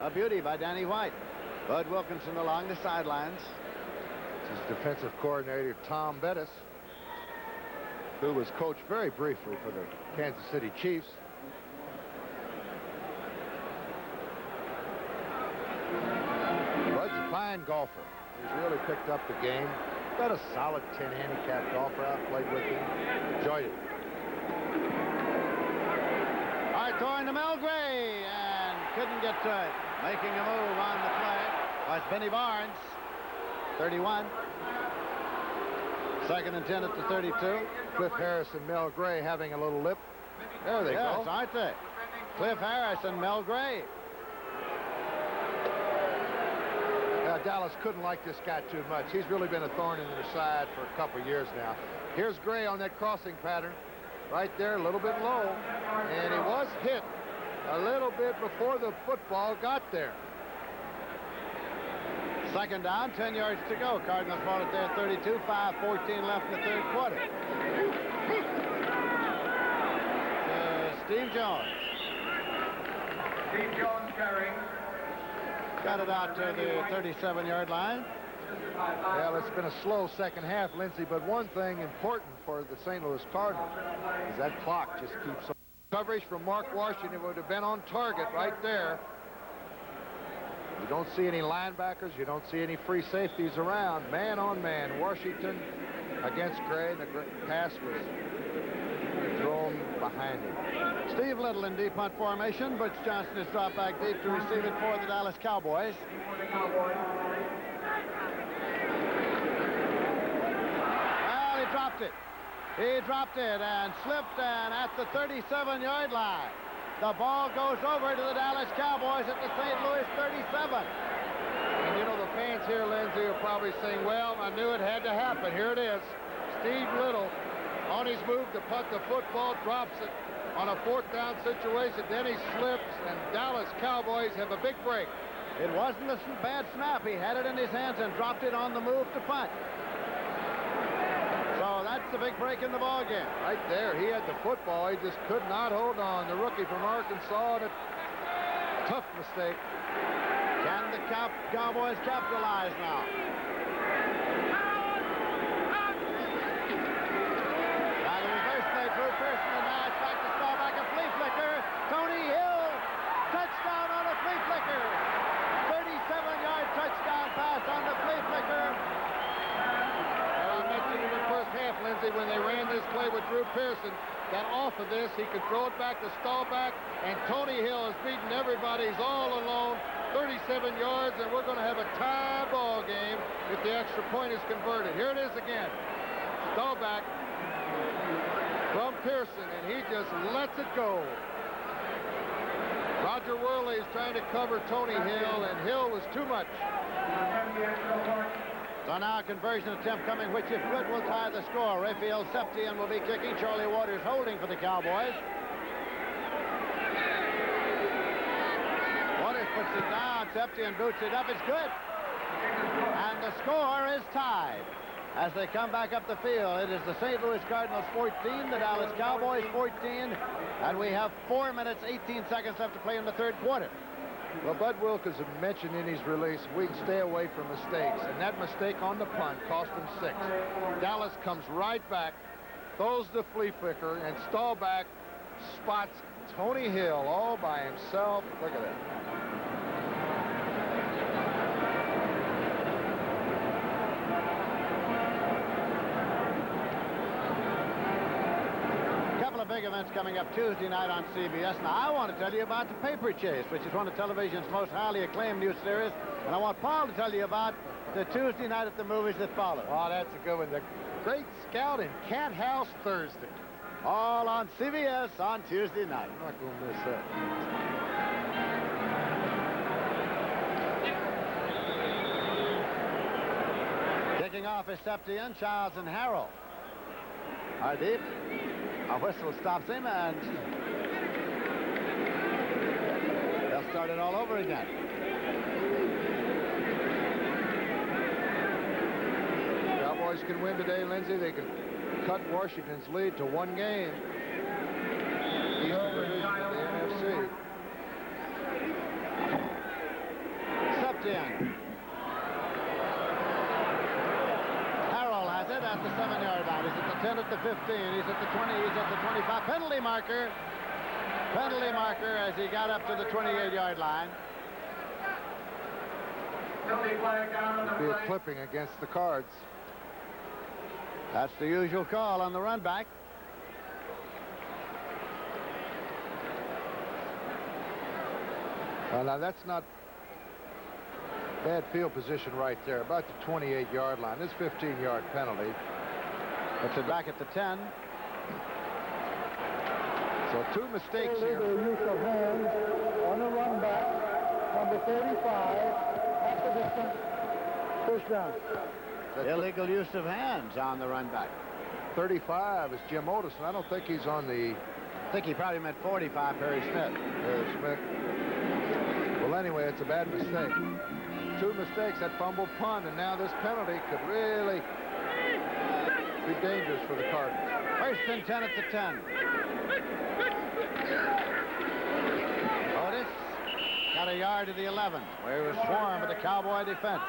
A beauty by Danny White. Bud Wilkinson along the sidelines. This is defensive coordinator Tom Bettis, who was coached very briefly for the Kansas City Chiefs. Bud's a fine golfer. He's really picked up the game. Got a solid 10 handicap golfer out, played with him. Enjoyed it. All right, throwing to Mel Gray, and couldn't get to it. Making a move on the play was Benny Barnes, 31. Second and 10 at the 32. Cliff Harris and Mel Gray having a little lip. There they go. Yes, aren't they? Cliff Harris and Mel Gray. Dallas couldn't like this guy too much. He's really been a thorn in their side for a couple of years now. Here's Gray on that crossing pattern. Right there, a little bit low. And he was hit a little bit before the football got there. Second down, 10 yards to go. Cardinals ball it there, 32, 5:14 left in the third quarter. Steve Jones. Steve Jones carrying. Got it out to the 37-yard line. Well, it's been a slow second half, Lindsey, but one thing important for the St. Louis Cardinals is that clock just keeps on. Coverage from Mark Washington would have been on target right there. You don't see any linebackers. You don't see any free safeties around. Man on man, Washington against Gray, and the pass was thrown behind him. Steve Little in deep punt formation. Butch Johnson has dropped back deep to receive it for the Dallas Cowboys. Well, he dropped it. He dropped it and slipped, and at the 37-yard line. The ball goes over to the Dallas Cowboys at the St. Louis 37. And you know, the fans here, Lindsey, are probably saying, well, I knew it had to happen. Here it is. Steve Little on his move to punt the football, drops it on a fourth down situation. Then he slips, and Dallas Cowboys have a big break. It wasn't a bad snap. He had it in his hands and dropped it on the move to punt. So that's the big break in the ball game. Right there, he had the football. He just could not hold on. The rookie from Arkansas, and a tough mistake. Can the Cowboys capitalize now? Now the reverse play, Drew Pearson, and now it's back to Staubach, a flea flicker. Tony Hill, touchdown on a flea flicker. 37-yard touchdown pass on the flea flicker. I mentioned in the first half, Lindsey, when they ran this play with Drew Pearson, that off of this, he could throw it back to Staubach, and Tony Hill is beating everybody. He's all alone, 37 yards, and we're going to have a tie ball game if the extra point is converted. Here it is again. Staubach from Pearson, and he just lets it go. Roger Worley is trying to cover Tony Hill, and Hill was too much. So now a conversion attempt coming, which if good will tie the score. Raphael Septien will be kicking. Charlie Waters holding for the Cowboys. Waters puts it down. Septien boots it up. It's good. And the score is tied. As they come back up the field, it is the St. Louis Cardinals 14, the Dallas Cowboys 14, and we have 4 minutes, 18 seconds left to play in the third quarter. Well, Bud Wilkinson mentioned in his release we can stay away from mistakes, and that mistake on the punt cost them 6. Dallas comes right back, throws the flea flicker, and Staubach spots Tony Hill all by himself. Look at that. Big events coming up Tuesday night on CBS. Now, I want to tell you about The Paper Chase, which is one of television's most highly acclaimed new series. And I want Paul to tell you about the Tuesday night at the movies that follow. Oh, that's a good one. The Great Scout in Cat House Thursday. All on CBS on Tuesday night. I'm not going to miss that. Kicking off is Septien, Childs, and Harrell. Are deep. A whistle stops him, and they'll start it all over again. Cowboys can win today, Lindsey. They can cut Washington's lead to 1 game. Eastern Division of the NFC. in. Harrell has it at the 7-yard line. He's at the 10, at the 15. He's at the 20. He's at the 25. Penalty marker. Penalty marker as he got up to the 28-yard line. It'll be a clipping against the Cards. That's the usual call on the run back. Well, now that's not bad field position right there, about the 28-yard line. This 15-yard penalty. Puts it back at the 10. So 2 mistakes here. Illegal use of hands on the run back, number 35, at the distance, first down. Illegal use of hands on the run back. 35 is Jim Otis, and I don't think he's on the... I think he probably meant 45, Perry Smith. Perry Smith. Well, anyway, it's a bad mistake. 2 mistakes, that fumble punt, and now this penalty could really be dangerous for the Cardinals. First and 10 at the 10. Otis got a yard to the 11, where he was swarmed by the Cowboy defense.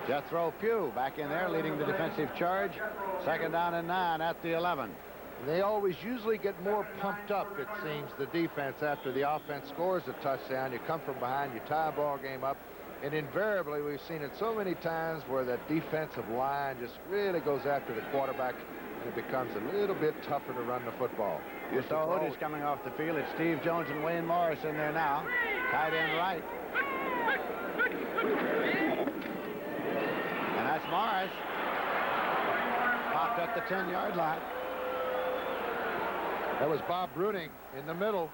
Jethro Pugh back in there leading the defensive charge. Second down and 9 at the 11. They always usually get more pumped up, it seems, the defense, after the offense scores a touchdown. You come from behind, you tie a ball game up, and invariably we've seen it so many times where that defensive line just really goes after the quarterback, and it becomes a little bit tougher to run the football. You saw Otis coming off the field. It's Steve Jones and Wayne Morris in there now. Tight end right. And that's Morris. Popped up the 10-yard line. That was Bob Bruning in the middle,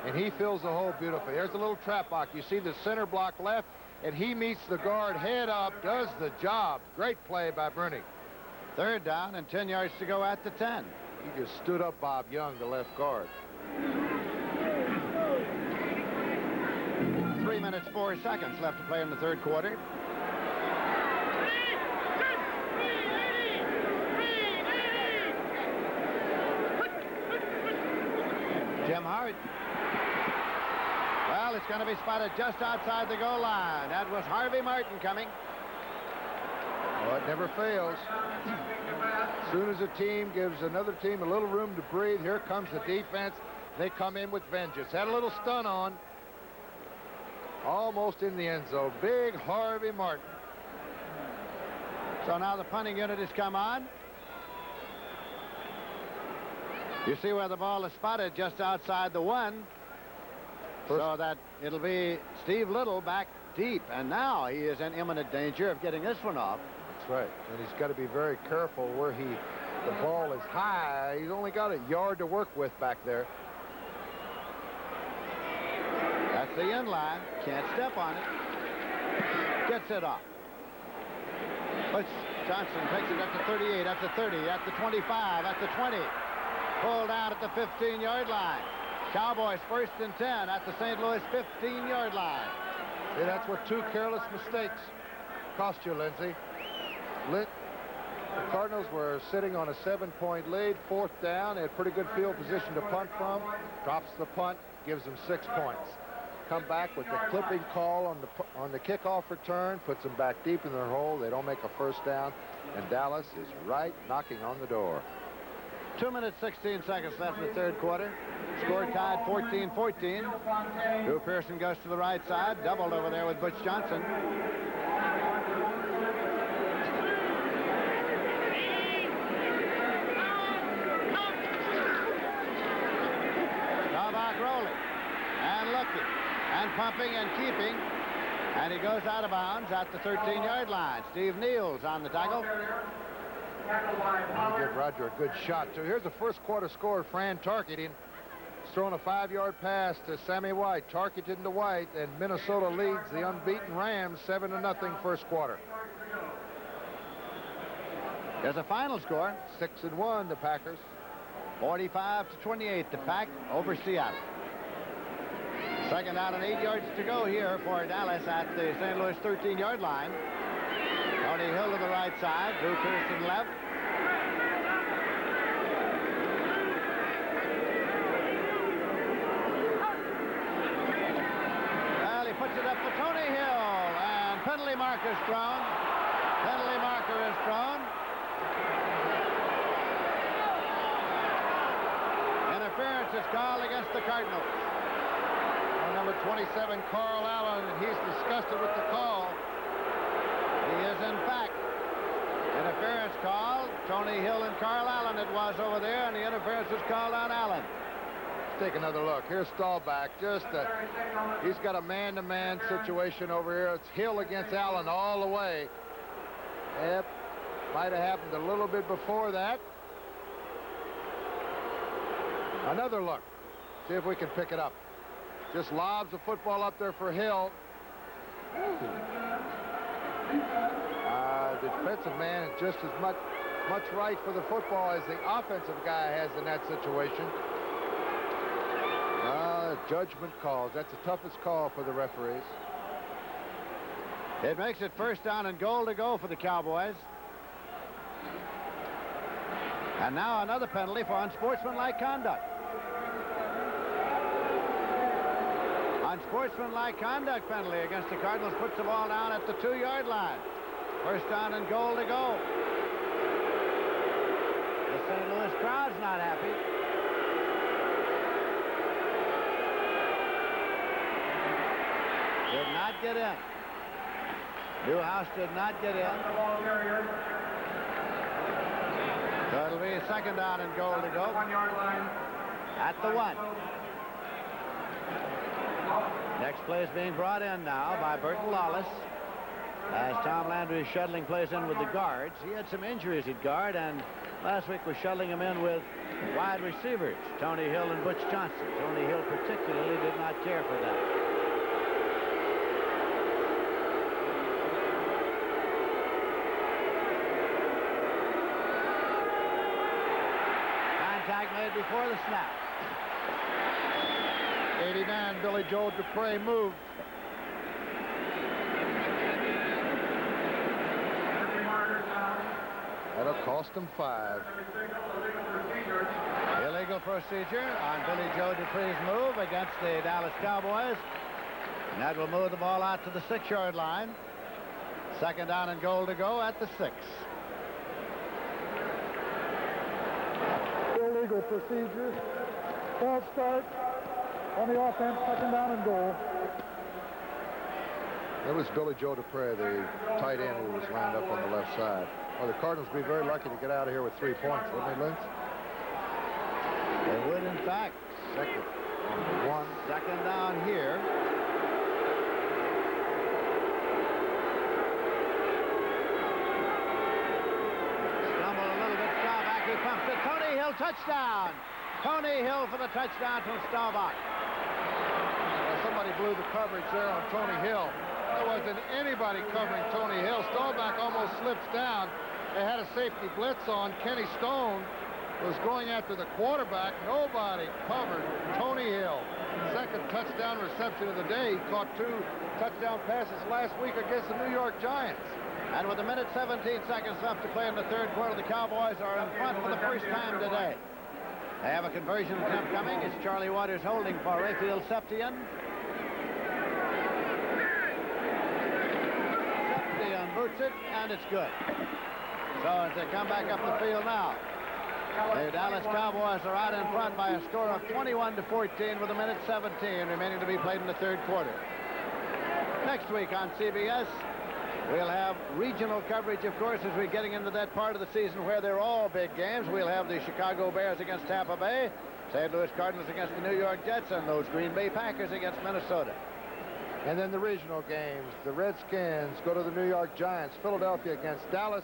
and he fills the hole beautifully. There's a little trap block. You see the center block left, and he meets the guard head up, does the job. Great play by Bruning. Third down and 10 yards to go at the 10. He just stood up Bob Young, the left guard. 3 minutes, 4 seconds left to play in the third quarter. Jim Hart. Well, it's going to be spotted just outside the goal line. That was Harvey Martin coming. Oh, it never fails. As soon as a team gives another team a little room to breathe, here comes the defense. They come in with vengeance. Had a little stun on. Almost in the end zone. Big Harvey Martin. So now the punting unit has come on. You see where the ball is spotted just outside the 1. So that it'll be Steve Little back deep. And now he is in imminent danger of getting this one off. That's right. And he's got to be very careful where the ball is high. He's only got a yard to work with back there. That's the end line. Can't step on it. Gets it off. Butch Johnson takes it at the 38, at the 30, at the 25, at the 20. Pulled down at the 15-yard line. Cowboys first and 10 at the St. Louis 15-yard line. See, that's what 2 careless mistakes cost you, Lindsey. The Cardinals were sitting on a 7-point lead, 4th down. They had pretty good field position to punt from. Drops the punt, gives them 6 points. Come back with the clipping call on the kickoff return, puts them back deep in their hole. They don't make a first down, and Dallas is right knocking on the door. 2 minutes, 16 seconds left in the third quarter. Score tied 14-14. Drew Pearson goes to the right side, doubled over there with Butch Johnson. Staubach rolling and looking and pumping and keeping. And he goes out of bounds at the 13-yard line. Steve Neal's on the tackle. I'll give Roger a good shot, too. Here's the first quarter score. Fran Tarkenton is throwing a 5-yard pass to Sammy White. Tarkenton to White, and Minnesota leads the unbeaten Rams 7-0 first quarter. There's a final score. 6-1, the Packers. 45-28, the Pack over Seattle. Second down and 8 yards to go here for Dallas at the St. Louis 13-yard line. Tony Hill to the right side, Drew Pearson left. Well, he puts it it up for Tony Hill, and penalty marker is thrown. Penalty marker is thrown. Interference is called against the Cardinals. Number 27, Carl Allen, and he's disgusted with the call. He is, in fact. Interference called. Tony Hill and Carl Allen it was over there, and the interference was called on Allen. Let's take another look. Here's Staubach. He's got a man-to-man situation over here. It's Hill against Allen all the way. Yep. Might have happened a little bit before that. Another look. See if we can pick it up. Just lobs the football up there for Hill. The defensive man is just as much right for the football as the offensive guy has in that situation. Judgment calls. That's the toughest call for the referees. It makes it first down and goal to go for the Cowboys. And now another penalty for unsportsmanlike conduct. Unsportsmanlike conduct penalty against the Cardinals puts the ball down at the 2-yard line. First down and goal to go. The St. Louis crowd's not happy. Did not get in. Newhouse did not get in. So it'll be a second down and goal to go. 1-yard line. At the 1. Next play is being brought in now by Burton Lawless as Tom Landry is shuttling plays in with the guards. He had some injuries at guard, and last week was shuttling him in with wide receivers, Tony Hill and Butch Johnson. Tony Hill particularly did not care for that. Contact made before the snap. 89, Billy Joe Dupre moved. That'll cost him 5. Illegal procedure on Billy Joe Dupre's move against the Dallas Cowboys. And that will move the ball out to the 6-yard line. Second down and goal to go at the 6. Illegal procedure. False start on the offense, second down and goal. It was Billy Joe Dupre, the tight end who was lined up on the left side. Well, the Cardinals would be very lucky to get out of here with 3 points, wouldn't they, Lynch? They would, in fact. Second on 1. Second down here. Stumbled a little bit. Staubach, he pumps it. Tony Hill, touchdown. Tony Hill for the touchdown from Staubach. Somebody blew the coverage there on Tony Hill. There wasn't anybody covering Tony Hill. Staubach almost slips down. They had a safety blitz on. Kenny Stone was going after the quarterback. Nobody covered Tony Hill. Second touchdown reception of the day. He caught 2 touchdown passes last week against the New York Giants. And with 1:17 left to play in the third quarter, the Cowboys are in front for the first time today. They have a conversion attempt coming. It's Charlie Waters holding for Rayfield Septien. Septien boots it, and it's good. So as they come back up the field now, the Dallas Cowboys are out in front by a score of 21-14 with 1:17 remaining to be played in the third quarter. Next week on CBS, we'll have regional coverage, of course, as we're getting into that part of the season where they're all big games. We'll have the Chicago Bears against Tampa Bay, St. Louis Cardinals against the New York Jets, and those Green Bay Packers against Minnesota. And then the regional games. The Redskins go to the New York Giants. Philadelphia against Dallas.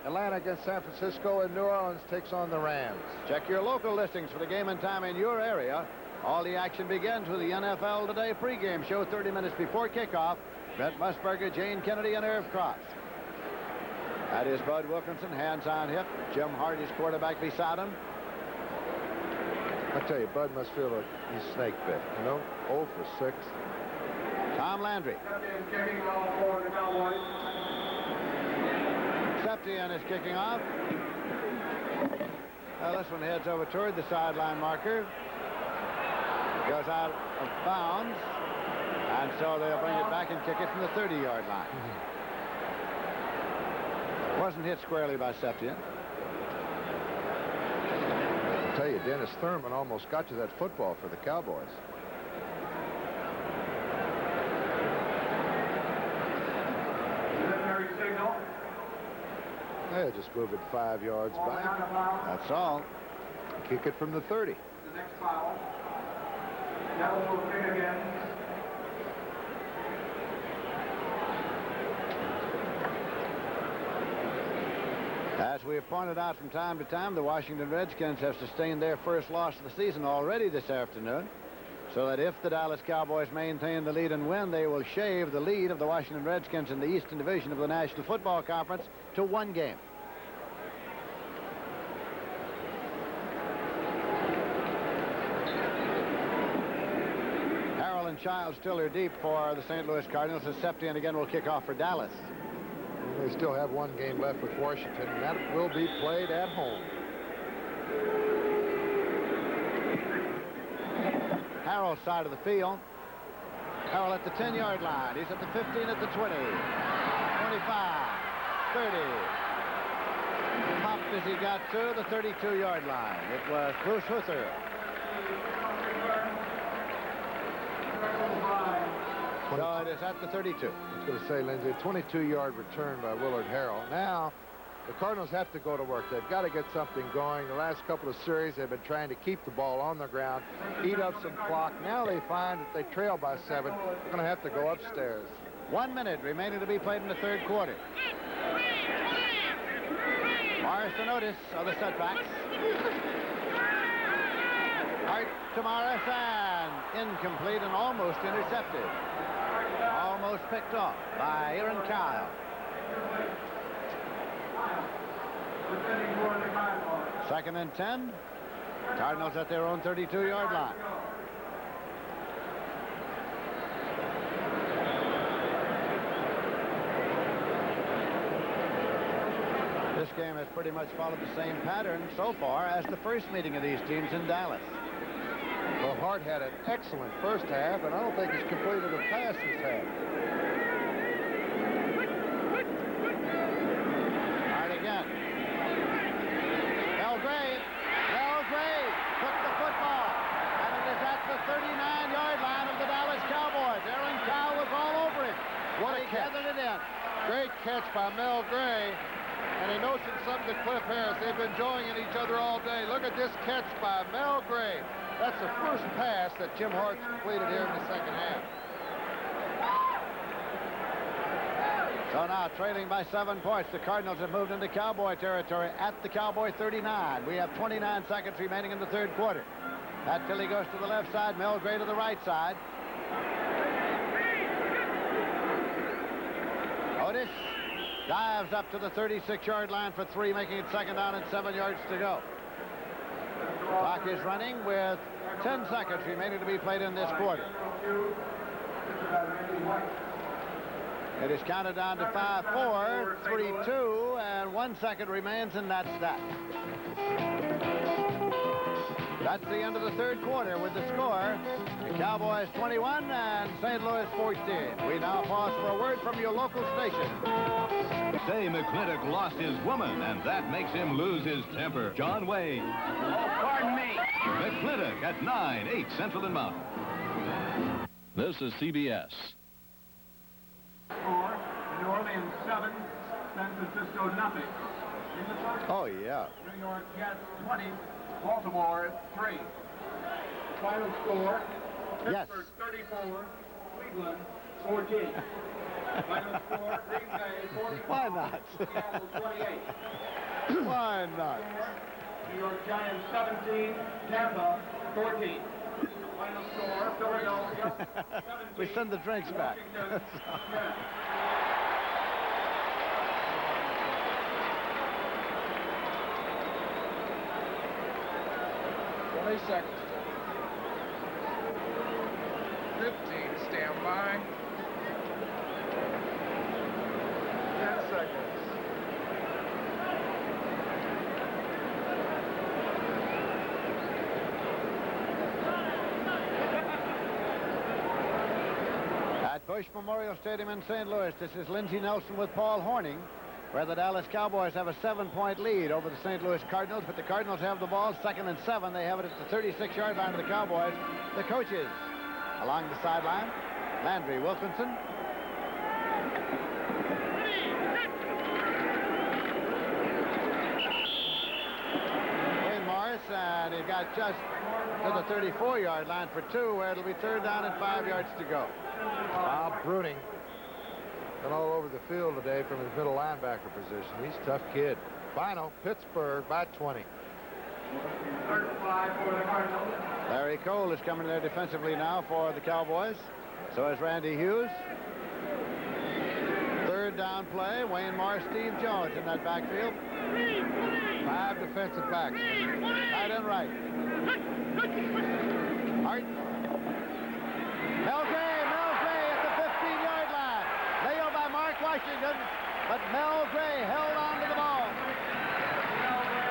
Atlanta against San Francisco, and New Orleans takes on the Rams. Check your local listings for the game and time in your area. All the action begins with the NFL Today pregame show 30 minutes before kickoff. Brent Musburger, Jane Kennedy, and Irv Cross. That is Bud Wilkinson, hands on hip. Jim Hardy's quarterback beside him. I tell you, Bud must feel like he's snake bit, you know? 0 for 6. Tom Landry. Septien is kicking off. This one heads over toward the sideline marker. Goes out of bounds. And so they'll bring it back and kick it from the 30-yard line. Wasn't hit squarely by Septien. I'll tell you, Dennis Thurman almost got to that football for the Cowboys. They'll just move it 5 yards back. That's all. Kick it from the 30. The next foul. Devils will kick again. As we have pointed out from time to time, the Washington Redskins have sustained their first loss of the season already this afternoon, so that if the Dallas Cowboys maintain the lead and win, they will shave the lead of the Washington Redskins in the Eastern Division of the National Football Conference to 1 game. Harrell and Childs still are deep for the St. Louis Cardinals, as Septien again will kick off for Dallas. They still have 1 game left with Washington, and that will be played at home. Harrell's side of the field. Harrell at the 10-yard line. He's at the 15, at the 20, 25, 30. Popped as he got to the 32-yard line. It was Bruce Huther. So it is at the 32. I was going to say, Lindsay, a 22-yard return by Willard Harrell. Now, the Cardinals have to go to work. They've got to get something going. The last couple of series, they've been trying to keep the ball on the ground, eat up some clock. Now they find that they trail by 7. They're going to have to go upstairs. 1 minute remaining to be played in the 3rd quarter. Morris to notice of the setbacks. Hart to Morris, and incomplete and almost intercepted. Almost picked off by Aaron Kyle. Second and 10. Cardinals at their own 32-yard line. This game has pretty much followed the same pattern so far as the first meeting of these teams in Dallas. Well, Hart had an excellent first half, and I don't think he's completed a pass this half. Hart again. Mel Gray took the football, and it is at the 39-yard line of the Dallas Cowboys. Aaron Kyle was all over it. What a catch. Gathered it in. Great catch by Mel Gray. And he notioned something to Cliff Harris. They've been joining each other all day. Look at this catch by Mel Gray. That's the first pass that Jim Hart's completed here in the second half. So now, trailing by 7 points, the Cardinals have moved into Cowboy territory at the Cowboy 39. We have 29 seconds remaining in the 3rd quarter. That Tilly goes to the left side, Mel Gray to the right side. Otis dives up to the 36-yard line for 3, making it 2nd down and 7 yards to go. Clock is running with 10 seconds remaining to be played in this quarter. It is counted down to 5, 4, 3, 2, and 1 second remains, and that's that. That's the end of the 3rd quarter with the score. The Cowboys 21 and St. Louis 14. We now pause for a word from your local station. Say McClintock lost his woman, and that makes him lose his temper. John Wayne. Oh, pardon me. McClintock at 9, 8 Central and Mountain. This is CBS. Score, New Orleans 7, San Francisco nothing. In the first, Oh, yeah. New York Jets 20, Baltimore 3. Final score, Yes. Pittsburgh 34, Cleveland 14. Final score, Green Bay 44. Why not? Seattle 28. Why not? New York Giants 17, Tampa 14. Final score, Philadelphia 17. We send the drinks back. Washington 10. 20 seconds. 15, stand by. 10 seconds. Bush Memorial Stadium in St. Louis. This is Lindsey Nelson with Paul Horning, where the Dallas Cowboys have a 7-point lead over the St. Louis Cardinals, but the Cardinals have the ball, 2nd and 7. They have it at the 36-yard line of the Cowboys. The coaches along the sideline, Landry Wilkinson. Wayne Morris, and he got just to the 34-yard line for 2, where it'll be 3rd down and 5 yards to go. Bob Bruning been all over the field today from his middle linebacker position. He's a tough kid. Final, Pittsburgh by 20. Larry Cole is coming there defensively now for the Cowboys. So is Randy Hughes. 3rd down play. Wayne Morris, Steve Jones in that backfield. 5 defensive backs. Right and right. Hart. Melgray at the 15-yard line. Nailed by Mark Washington, but Melgray held on to the ball.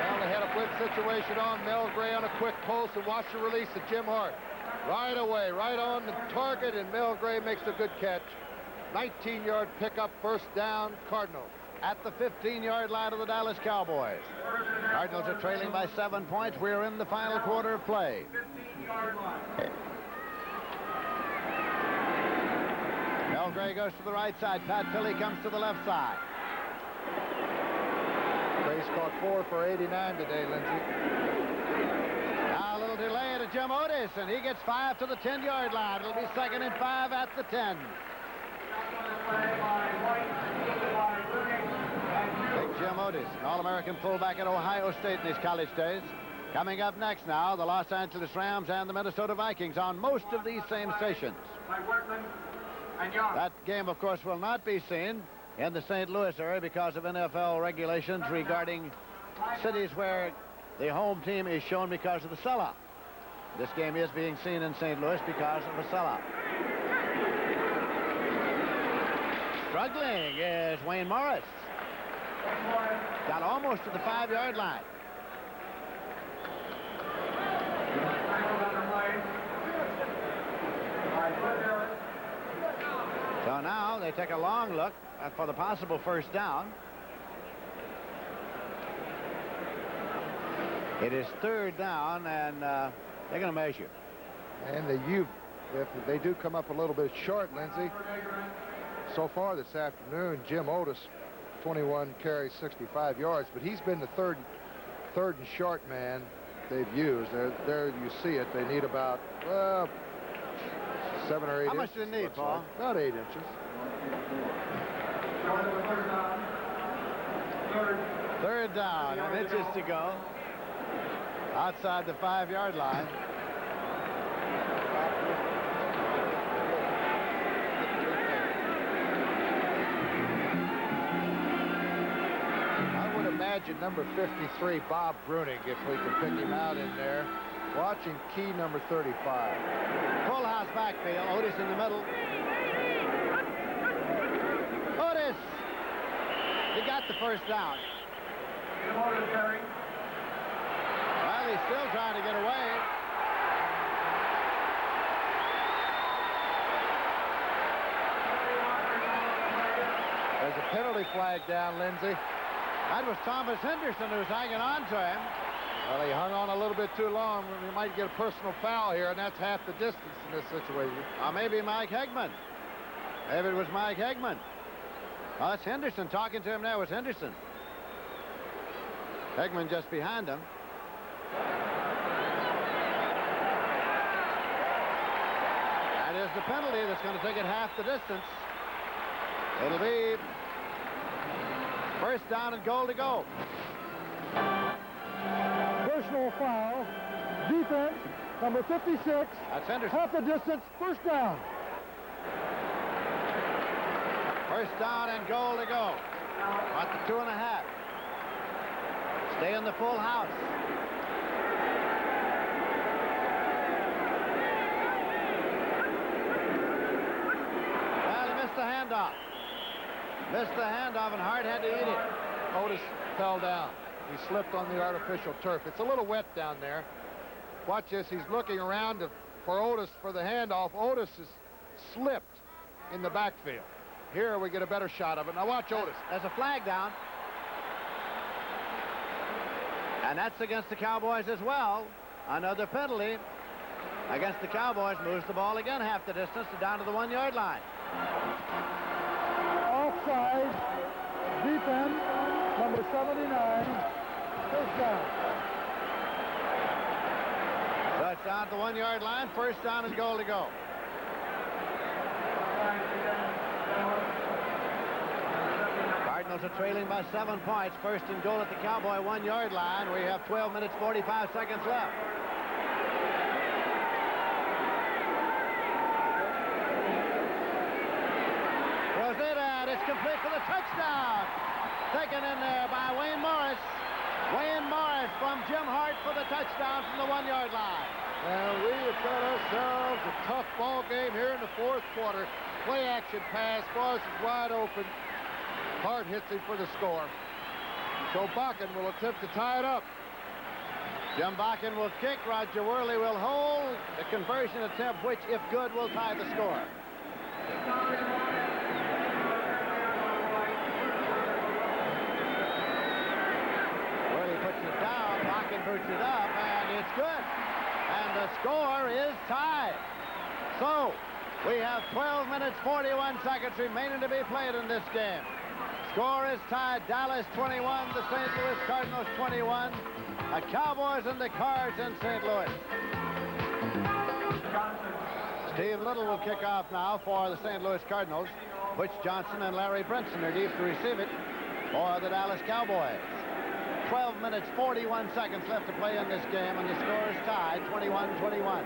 Well, they had a blitz situation on Melgray on a quick post, and watch the release of Jim Hart. Right away, right on the target, and Melgray makes a good catch. 19-yard pickup, 1st down, Cardinals. At the 15-yard line of the Dallas Cowboys. Cardinals are trailing by 7 points. We're in the final quarter of play. Melgray goes to the right side. Pat Tilley comes to the left side. Gray's caught 4 for 89 today, Lindsey. Now a little delay to Jim Otis, and he gets 5 to the 10-yard line. It'll be 2nd and 5 at the 10. Big Jim Otis, an All-American fullback at Ohio State in his college days. Coming up next now, the Los Angeles Rams and the Minnesota Vikings on most of these same stations. That game, of course, will not be seen in the St. Louis area because of NFL regulations regarding cities where the home team is shown because of the sellout. This game is being seen in St. Louis because of a sellout. Struggling is Wayne Morris. Got almost to the 5-yard line. So now they take a long look for the possible 1st down. It is 3rd down, and they're going to measure. And if they do come up a little bit short, Lindsey, so far this afternoon, Jim Otis, 21 carries, 65 yards, but he's been the third and short man they've used. There you see it. They need about, 7 or 8 inches. How much do they need, Paul? About 8 inches. 3rd down, and inches to go. Outside the 5-yard line. I would imagine number 53, Bob Bruning, if we can pick him out in there. Watching key number 35. Full house backfield. Otis in the middle. Otis! He got the 1st down. Well, he's still trying to get away. There's a penalty flag down, Lindsey. That was Thomas Henderson who was hanging on to him. Well, he hung on a little bit too long. We might get a personal foul here, and that's half the distance in this situation. Or maybe Mike Hegman. Maybe it was Mike Hegman. Oh, that's Henderson. Talking to him there was Henderson. Hegman just behind him. That is the penalty that's going to take it half the distance. It'll be 1st down and goal to go. Personal foul. Defense, number 56. That's Henderson. Half the distance, 1st down. 1st down and goal to go. At the 2.5. Stay in the full house. Well, he missed the handoff. Missed the handoff, and Hart had to eat it. Otis fell down. He slipped on the artificial turf. It's a little wet down there. Watch this. He's looking around for Otis for the handoff. Otis has slipped in the backfield. Here we get a better shot of it. Now watch Otis. There's a flag down. And that's against the Cowboys as well. Another penalty against the Cowboys. Moves the ball again half the distance to down to the 1-yard line. Offside. Deep end. Number 79. First down. So it's down to the 1-yard line. First down and goal to go. Cardinals are trailing by 7 points. First and goal at the Cowboy 1-yard line. We have 12 minutes, 45 seconds left. Throws it out. It's complete for the touchdown. Taken in there by Wayne Morris. Wayne Morris from Jim Hart for the touchdown from the 1-yard line. Well, we have got ourselves a tough ball game here in the fourth quarter. Play action pass. Morris is wide open. Hart hits him for the score. So Bakken will attempt to tie it up. Jim Bakken will kick. Roger Worley will hold. The conversion attempt, which, if good, will tie the score. Worley puts it down. Bakken puts it up, and it's good. And the score is tied. So we have 12 minutes, 41 seconds remaining to be played in this game. Score is tied. Dallas 21, the St. Louis Cardinals 21. The Cowboys and the Cards in St. Louis. Steve Little will kick off now for the St. Louis Cardinals. Butch Johnson and Larry Brinson are deep to receive it for the Dallas Cowboys. 12 minutes, 41 seconds left to play in this game, and the score is tied, 21-21.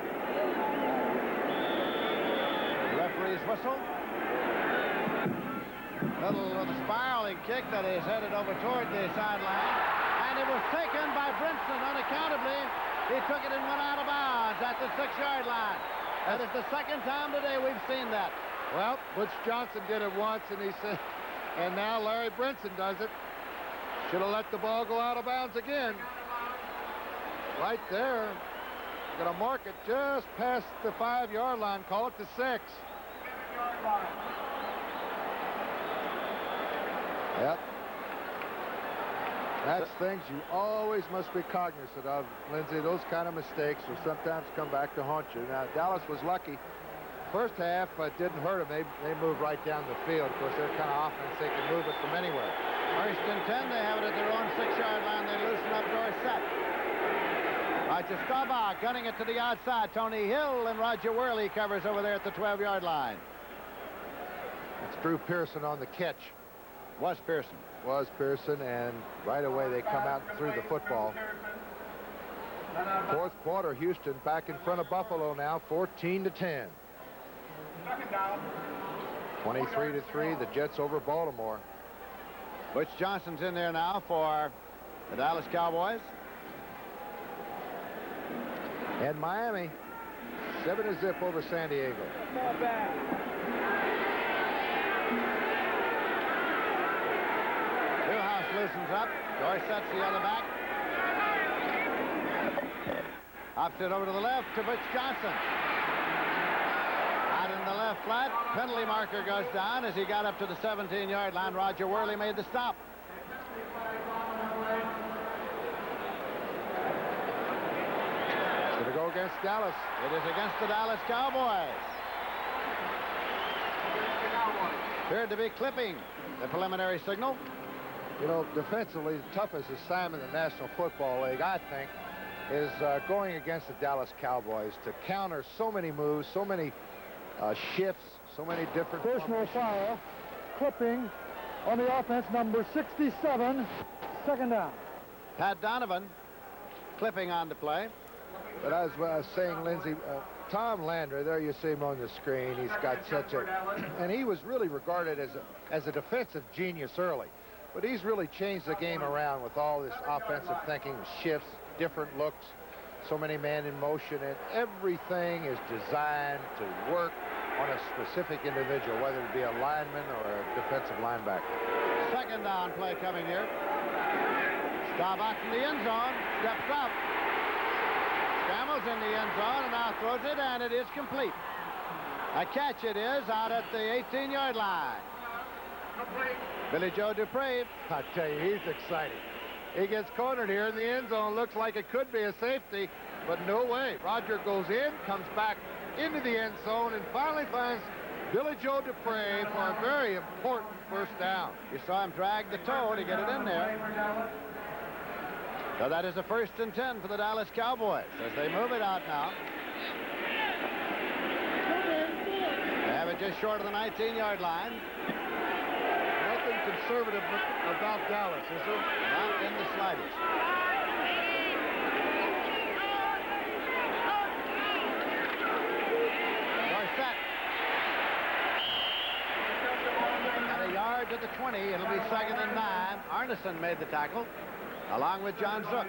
The referee's whistle. Little with a spiraling kick that is headed over toward the sideline. And it was taken by Brinson unaccountably. He took it and went out of bounds at the 6-yard line. That is the second time today we've seen that. Well, Butch Johnson did it once, and he said, and now Larry Brinson does it. Should have let the ball go out of bounds again. Right there. Going to mark it just past the 5-yard line. Call it the 6. Yep. That's things you always must be cognizant of, Lindsay. Those kind of mistakes will sometimes come back to haunt you. Now, Dallas was lucky. First half didn't hurt them. They moved right down the field. Of course, they're kind of offense. They can move it from anywhere. First and 10, they have it at their own 6-yard line. They loosen up Dorsett. Roger Staubach gunning it to the outside. Tony Hill and Roger Worley covers over there at the 12-yard line. It's Drew Pearson on the catch. Was Pearson. Was Pearson, and right away they come out and threw the football. Fourth quarter, Houston back in front of Buffalo now, 14-10. 23-3, the Jets over Baltimore. Butch Johnson's in there now for the Dallas Cowboys. And Miami, 7-0 over San Diego. Newhouse loosens up. Dorsett's the other back. Hops it over to the left to Butch Johnson. Out in the left flat. Penalty marker goes down as he got up to the 17-yard line. Roger Worley made the stop. It's going to go against Dallas. It is against the Dallas Cowboys. Appeared to be clipping the preliminary signal. You know, defensively, the toughest assignment in the National Football League, I think, is going against the Dallas Cowboys to counter so many moves, so many shifts, so many different... Personal foul, clipping on the offense, number 67, second down. Pat Donovan clipping on the play. But as I was saying, Lindsay, Tom Landry, there you see him on the screen. He's got such a... And he was really regarded as a defensive genius early. But he's really changed the game around with all this offensive thinking, shifts, different looks, so many men in motion, and everything is designed to work on a specific individual, whether it be a lineman or a defensive linebacker. Second down play coming here. Staubach in the end zone, steps up. Scrambles in the end zone and now throws it, and it is complete. A catch it is out at the 18-yard line. Billy Joe Dupree. I tell you, he's excited. He gets cornered here in the end zone. Looks like it could be a safety, but no way. Roger goes in, comes back into the end zone, and finally finds Billy Joe Dupree for a very important first down. You saw him drag the toe to get it in there. So that is a 1st and 10 for the Dallas Cowboys as they move it out now. They have it just short of the 19-yard line. Nothing conservative about Dallas, is there? Not in the slightest. Dorsett. At a yard to the 20. It'll be 2nd and 9. Arneson made the tackle, along with John Zook.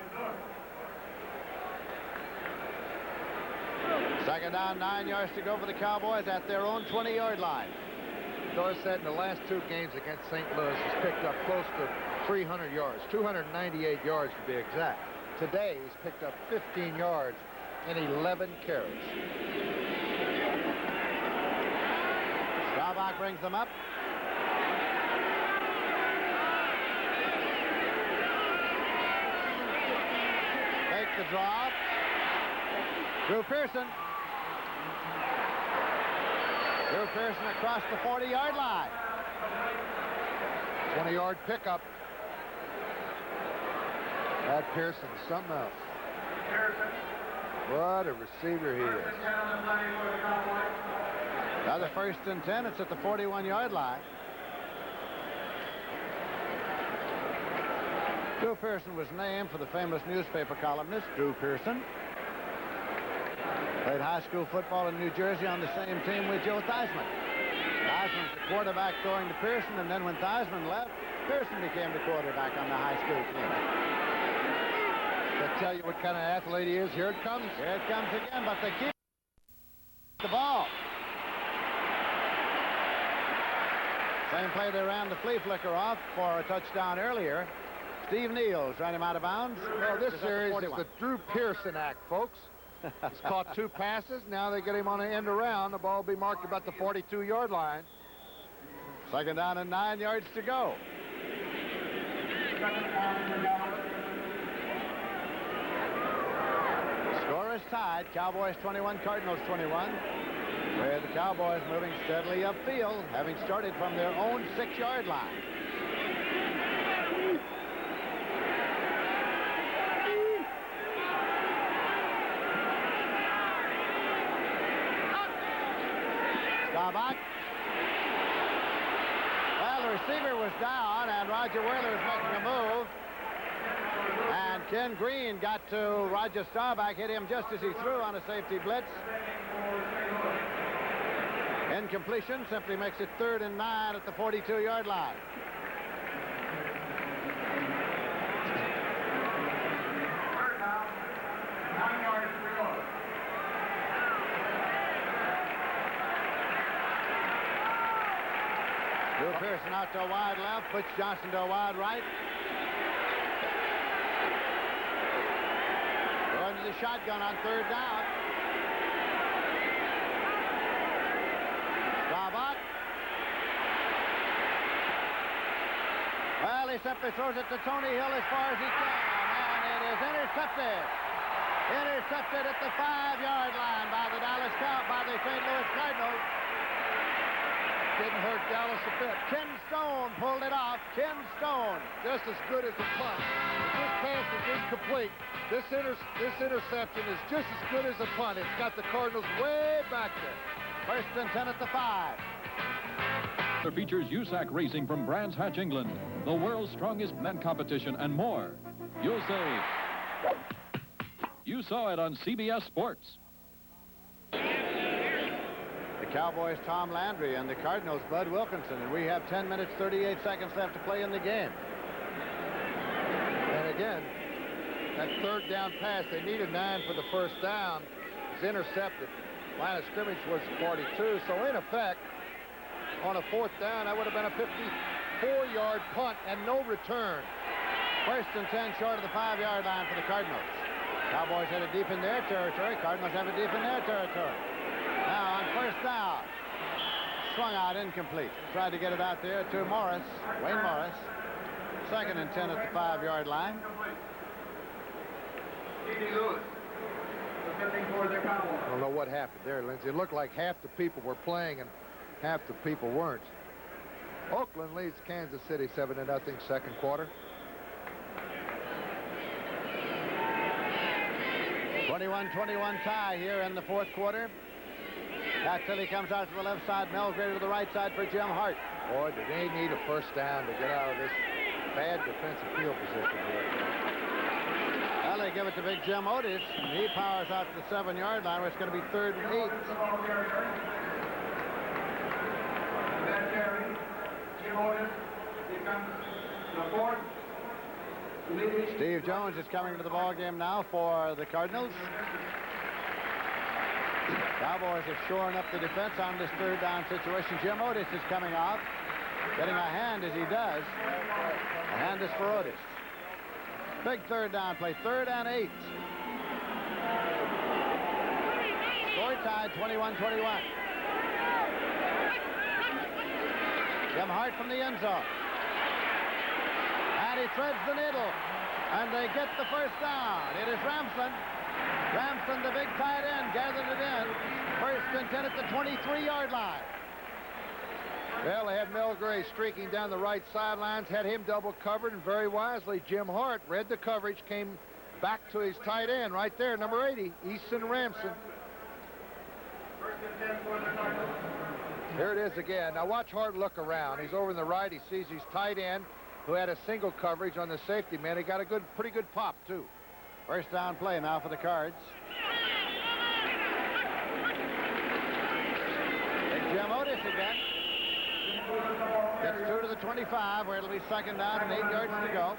2nd down, 9 yards to go for the Cowboys at their own 20-yard line. Dorsett in the last 2 games against St. Louis has picked up close to 300 yards, 298 yards to be exact. Today, he's picked up 15 yards in 11 carries. Staubach brings them up. Take the draw. Drew Pearson. Drew Pearson across the 40-yard line. 20-yard pickup. That Pearson is something else. What a receiver he is. Another 1st and 10. It's at the 41-yard line. Drew Pearson was named for the famous newspaper columnist Drew Pearson. Played high school football in New Jersey on the same team with Joe Theismann. Theismann's the quarterback throwing to Pearson, and then when Theismann left, Pearson became the quarterback on the high school team. To tell you what kind of athlete he is, here it comes. Here it comes again, but they keep the ball. Same play they ran the flea flicker off for a touchdown earlier. Steve Neals ran him out of bounds. Well, this series is the Drew Pearson act, folks. He's caught 2 passes. Now they get him on an end around. The ball will be marked about the 42-yard line. 2nd down and 9 yards to go. The score is tied. Cowboys 21, Cardinals 21. Where the Cowboys moving steadily upfield, having started from their own 6-yard line. Staubach. Well, the receiver was down, and Roger Whaler was making a move. And Ken Green got to Roger Staubach, hit him just as he threw on a safety blitz. Incompletion simply makes it 3rd and 9 at the 42-yard line. Drew Pearson out to a wide left, Butch Johnson to a wide right. Going to the shotgun on 3rd down. Staubach. Well, he simply throws it to Tony Hill as far as he can, and it is intercepted. Intercepted at the 5-yard line by the St. Louis Cardinals. Didn't hurt Dallas a bit. Ken Stone pulled it off. Ken Stone. Just as good as a punt. If this pass is incomplete, this interception is just as good as a punt. It's got the Cardinals way back there. 1st and 10 at the 5. It features USAC Racing from Brands Hatch, England, the world's strongest men competition, and more. You'll say, you saw it on CBS Sports. The Cowboys, Tom Landry, and the Cardinals, Bud Wilkinson. And we have 10 minutes, 38 seconds left to play in the game. And again, that 3rd down pass, they needed 9 for the 1st down, is intercepted. Line of scrimmage was 42, so in effect, on a 4th down, that would have been a 54-yard punt and no return. 1st and 10 short of the 5-yard line for the Cardinals. Cowboys had it deep in their territory. Cardinals have it deep in their territory. Now on 1st first down. Swung out, incomplete. Tried to get it out there to Morris, Wayne Morris. 2nd and 10 at the 5-yard line. I don't know what happened there, Lindsey. It looked like half the people were playing and half the people weren't. Oakland leads Kansas City 7-0, 2nd quarter. 21-21 tie here in the 4th quarter. Pat Tilley comes out to the left side. Melgrave to the right side for Jim Hart. Boy, do they need a first down to get out of this bad defensive field position here. Well, they give it to big Jim Otis, and he powers out to the 7-yard line, where it's going to be 3rd and 8. Steve Jones is coming to the ball game now for the Cardinals. Cowboys have shored up the defense on this 3rd down situation. Jim Otis is coming off, getting a hand as he does. A hand is for Otis. Big 3rd down play, 3rd and 8. Score tied, 21-21. Jim Hart from the end zone. And he threads the needle. And they get the first down. It is Ramsden. Ramsden, the big tight end, gathered it in. 1st and 10 at the 23-yard line. Well, they had Melgrave streaking down the right sidelines, had him double covered, and very wisely, Jim Hart read the coverage, came back to his tight end right there, number 80, Easton Ramsden. Here it is again. Now watch Hart look around. He's over in the right. He sees his tight end, who had a single coverage on the safety man. He got a pretty good pop, too. First down play now for the Cards. Big Jim Otis again. Gets 2 to the 25, where it'll be 2nd down and 8 yards to go.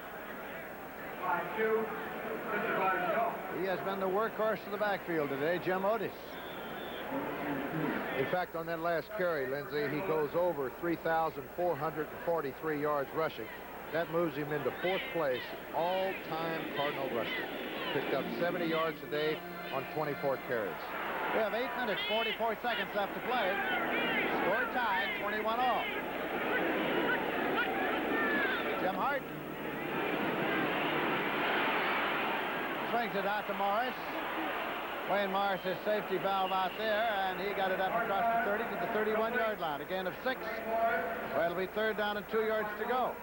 He has been the workhorse of the backfield today, Jim Otis. In fact, on that last carry, Lindsey, he goes over 3,443 yards rushing. That moves him into 4th place, all-time Cardinal rusher. Picked up 70 yards a day on 24 carries. We have 8 minutes, 44 seconds left to play. Score tied, 21-all. Jim Hart swings it out to Morris. Wayne Morris, his safety valve out there, and he got it up across the 30 to the 31-yard line. A gain of 6. Well, it'll be 3rd down and 2 yards to go.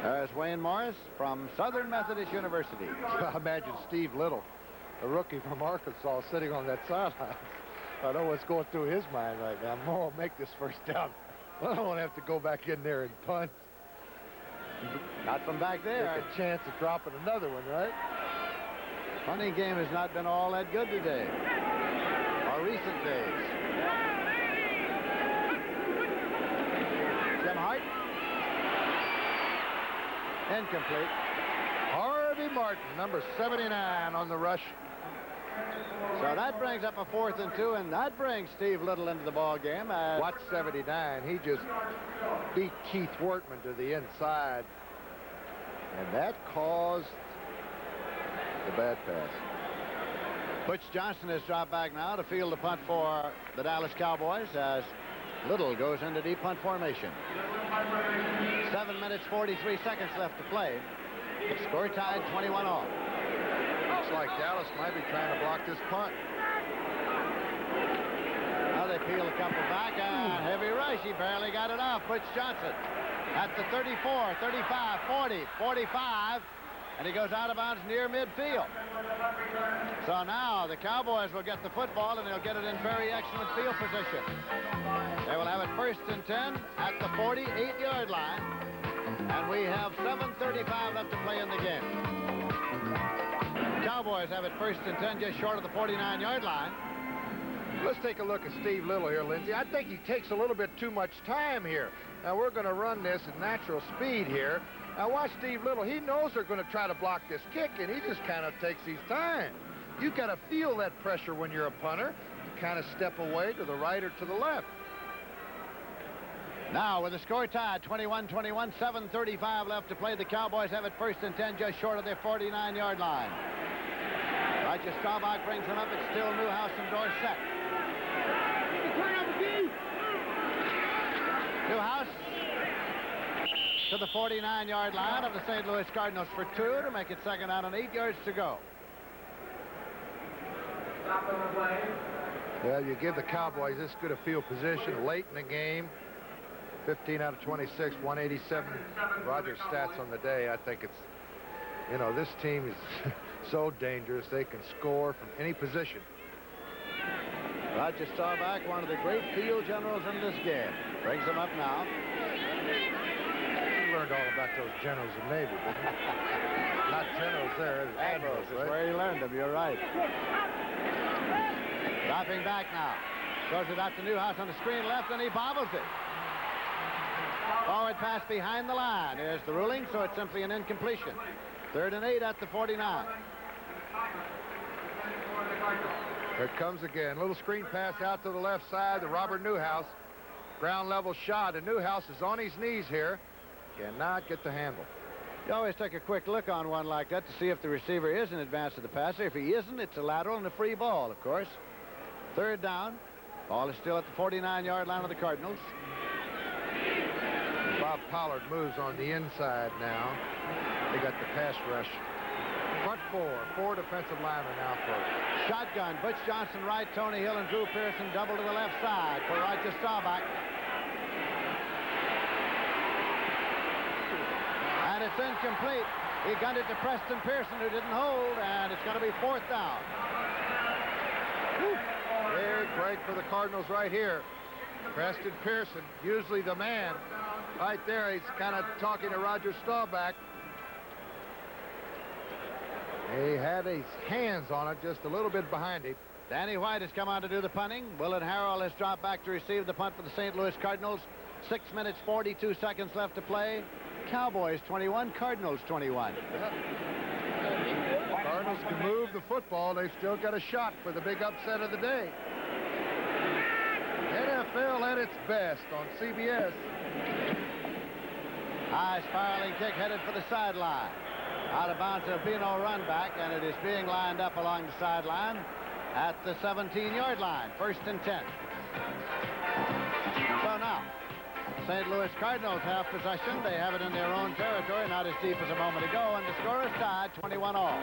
There's Wayne Morris from Southern Methodist University. I imagine Steve Little, a rookie from Arkansas, sitting on that sideline. I know what's going through his mind right now. I'm going to make this first down. I don't want to have to go back in there and punt. Not from back there. Take a chance of dropping another one, right? Punting game has not been all that good today, or recent days. Jim Hart. Incomplete. Harvey Martin, number 79 on the rush. So that brings up a 4th and 2, and that brings Steve Little into the ball game. Watch 79. He just beat Keith Wortman to the inside, and that caused the bad pass. Butch Johnson has dropped back now to field the punt for the Dallas Cowboys as Little goes into deep punt formation. 7 minutes, 43 seconds left to play. The score tied, 21-all. Looks like Dallas might be trying to block this punt. Now they peel a couple back, and heavy rush. He barely got it off. Butch Johnson at the 34, 35, 40, 45, and he goes out of bounds near midfield. So now the Cowboys will get the football, and they'll get it in very excellent field position. They will have it 1st and 10 at the 48-yard line, and we have 7:35 left to play in the game. Cowboys have it 1st and 10 just short of the 49-yard line. Let's take a look at Steve Little here, Lindsey. I think he takes a little bit too much time here. Now, we're going to run this at natural speed here. Now, watch Steve Little. He knows they're going to try to block this kick, and he just kind of takes his time. You've got to feel that pressure when you're a punter. You kind of step away to the right or to the left. Now, with the score tied, 21-21, 7:35 left to play. The Cowboys have it 1st and 10, just short of their 49-yard line. Roger Staubach brings him up. It's still Newhouse and Dorsett. Newhouse to the 49-yard line of the St. Louis Cardinals for 2 to make it 2nd down and 8 yards to go. Well, you give the Cowboys this good a field position late in the game. 15 out of 26, 187 Rogers stats on the day. I think it's, you know, this team is so dangerous. They can score from any position. Roger Staubach, one of the great field generals in this game. Brings him up now. He learned all about those generals in Navy, didn't he? Not generals there. Admirals is where he learned them. You're right. Dropping back now. Throws it out to Newhouse on the screen left, and he bobbles it. Forward pass behind the line. Here's the ruling, so it's simply an incompletion. 3rd and 8 at the 49. Here it comes again. Little screen pass out to the left side to Robert Newhouse. Ground level shot, and Newhouse is on his knees here. Cannot get the handle. You always take a quick look on one like that to see if the receiver is in advance of the passer. If he isn't, it's a lateral and a free ball, of course. 3rd down. Ball is still at the 49-yard line of the Cardinals. Bob Pollard moves on the inside now. They got the pass rush. Front four defensive linemen now for it. Shotgun. Butch Johnson right, Tony Hill and Drew Pearson double to the left side for Roger Staubach. And it's incomplete. He gunned it to Preston Pearson, who didn't hold, and it's going to be 4th down. Big break for the Cardinals right here. Preston Pearson, usually the man. Right there, he's kind of talking to Roger Staubach. He had his hands on it just a little bit behind him. Danny White has come on to do the punting. Willard Harrell has dropped back to receive the punt for the St. Louis Cardinals. 6 minutes, 42 seconds left to play. Cowboys 21, Cardinals 21. Cardinals can move the football. They've still got a shot for the big upset of the day. NFL at its best on CBS. High spiraling kick headed for the sideline. Out of bounds, there'll be no run back, and it is being lined up along the sideline at the 17-yard line. 1st and 10. So now, St. Louis Cardinals have possession. They have it in their own territory, not as deep as a moment ago, and the score is tied 21-all.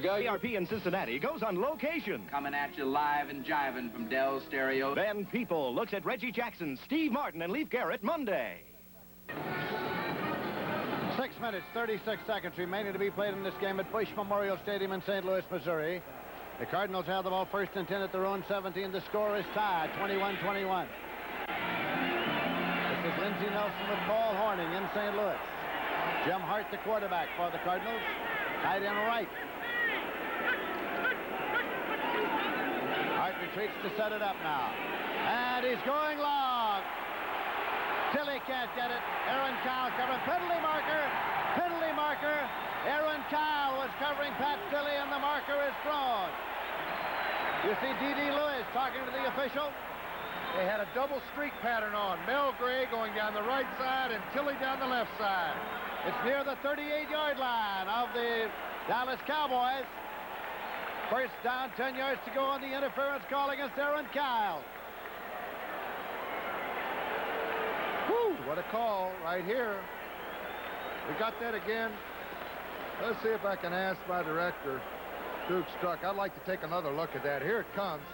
The ARP in Cincinnati goes on location. Coming at you live and jiving from Dell Stereo. Then People looks at Reggie Jackson, Steve Martin, and Leif Garrett Monday. 6 minutes, 36 seconds remaining to be played in this game at Bush Memorial Stadium in St. Louis, Missouri. The Cardinals have the ball 1st and 10 at their own 17. The score is tied, 21-21. This is Lindsey Nelson with Paul Horning in St. Louis. Jim Hart, the quarterback for the Cardinals. Tight end right. Hart retreats to set it up now. And he's going long. Tilly can't get it. Aaron Kyle covering. Penalty marker. Penalty marker. Aaron Kyle was covering Pat Tilly, and the marker is thrown. You see D.D. Lewis talking to the official. They had a double streak pattern on. Mel Gray going down the right side and Tilly down the left side. It's near the 38-yard line of the Dallas Cowboys. 1st down, 10 yards to go on the interference call against Aaron Kyle. Whew, what a call right here. We got that again. Let's see if I can ask my director, Duke Struck. I'd like to take another look at that. Here it comes.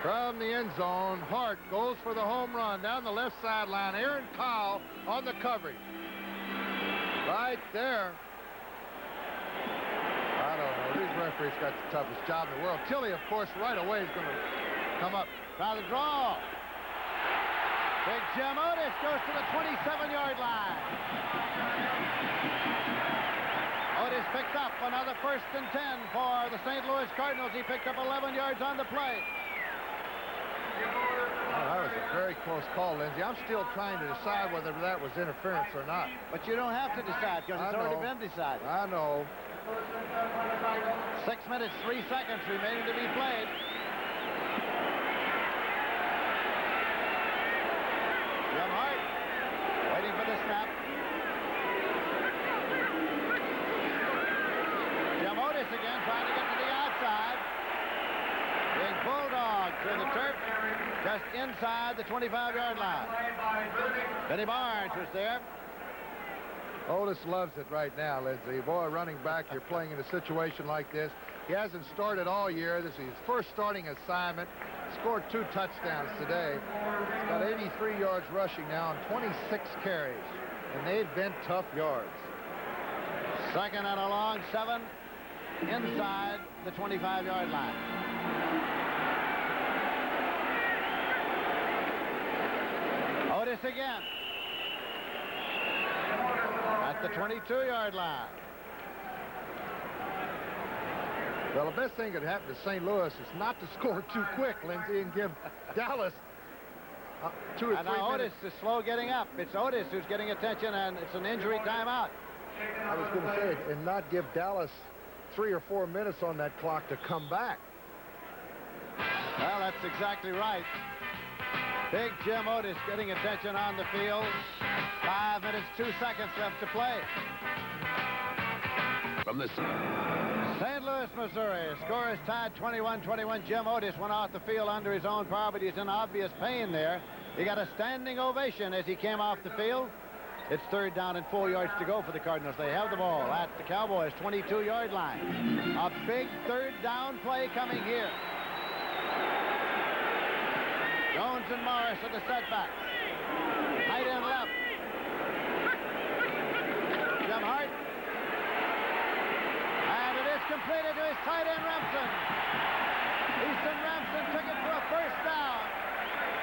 From the end zone, Hart goes for the home run down the left sideline. Aaron Kyle on the coverage. Right there. I don't know. These referees got the toughest job in the world. Tilly, of course, right away is going to come up. Try the draw. Big Jim Otis goes to the 27-yard line. Otis picked up another 1st and 10 for the St. Louis Cardinals. He picked up 11 yards on the play. Oh, that was a very close call, Lindsey. I'm still trying to decide whether that was interference or not. But you don't have to decide because it's already been decided. I know. 6 minutes, 3 seconds remaining to be played. Jim Hart waiting for the snap. Jim Otis again trying to get to the outside. Being bulldogged through the turf just inside the 25-yard line. Benny Barnes was there. Otis loves it right now, Lindsey. Boy, running back, you're playing in a situation like this. He hasn't started all year. This is his first starting assignment. Scored 2 touchdowns today. He's got 83 yards rushing now on 26 carries. And they've been tough yards. Second and a long 7 inside the 25-yard line. Otis again. At the 22-yard line. Well, the best thing that happened to St. Louis is not to score too quick, Lindsey, and give Dallas 2 or 3 and now minutes. Otis is slow getting up. It's Otis who's getting attention, and it's an injury timeout. I was going to say, and not give Dallas 3 or 4 minutes on that clock to come back. Well, that's exactly right. Big Jim Otis getting attention on the field. 5 minutes, 2 seconds left to play. From the St. Louis, Missouri. Score is tied 21-21. Jim Otis went off the field under his own power, but he's in obvious pain there. He got a standing ovation as he came off the field. It's 3rd down and 4 yards to go for the Cardinals. They have the ball at the Cowboys' 22-yard line. A big 3rd down play coming here. Jones and Morris at the setback. Tight end left. Jim Hart. And it is completed to his tight end, Remsen. Easton Remsen took it for a 1st down.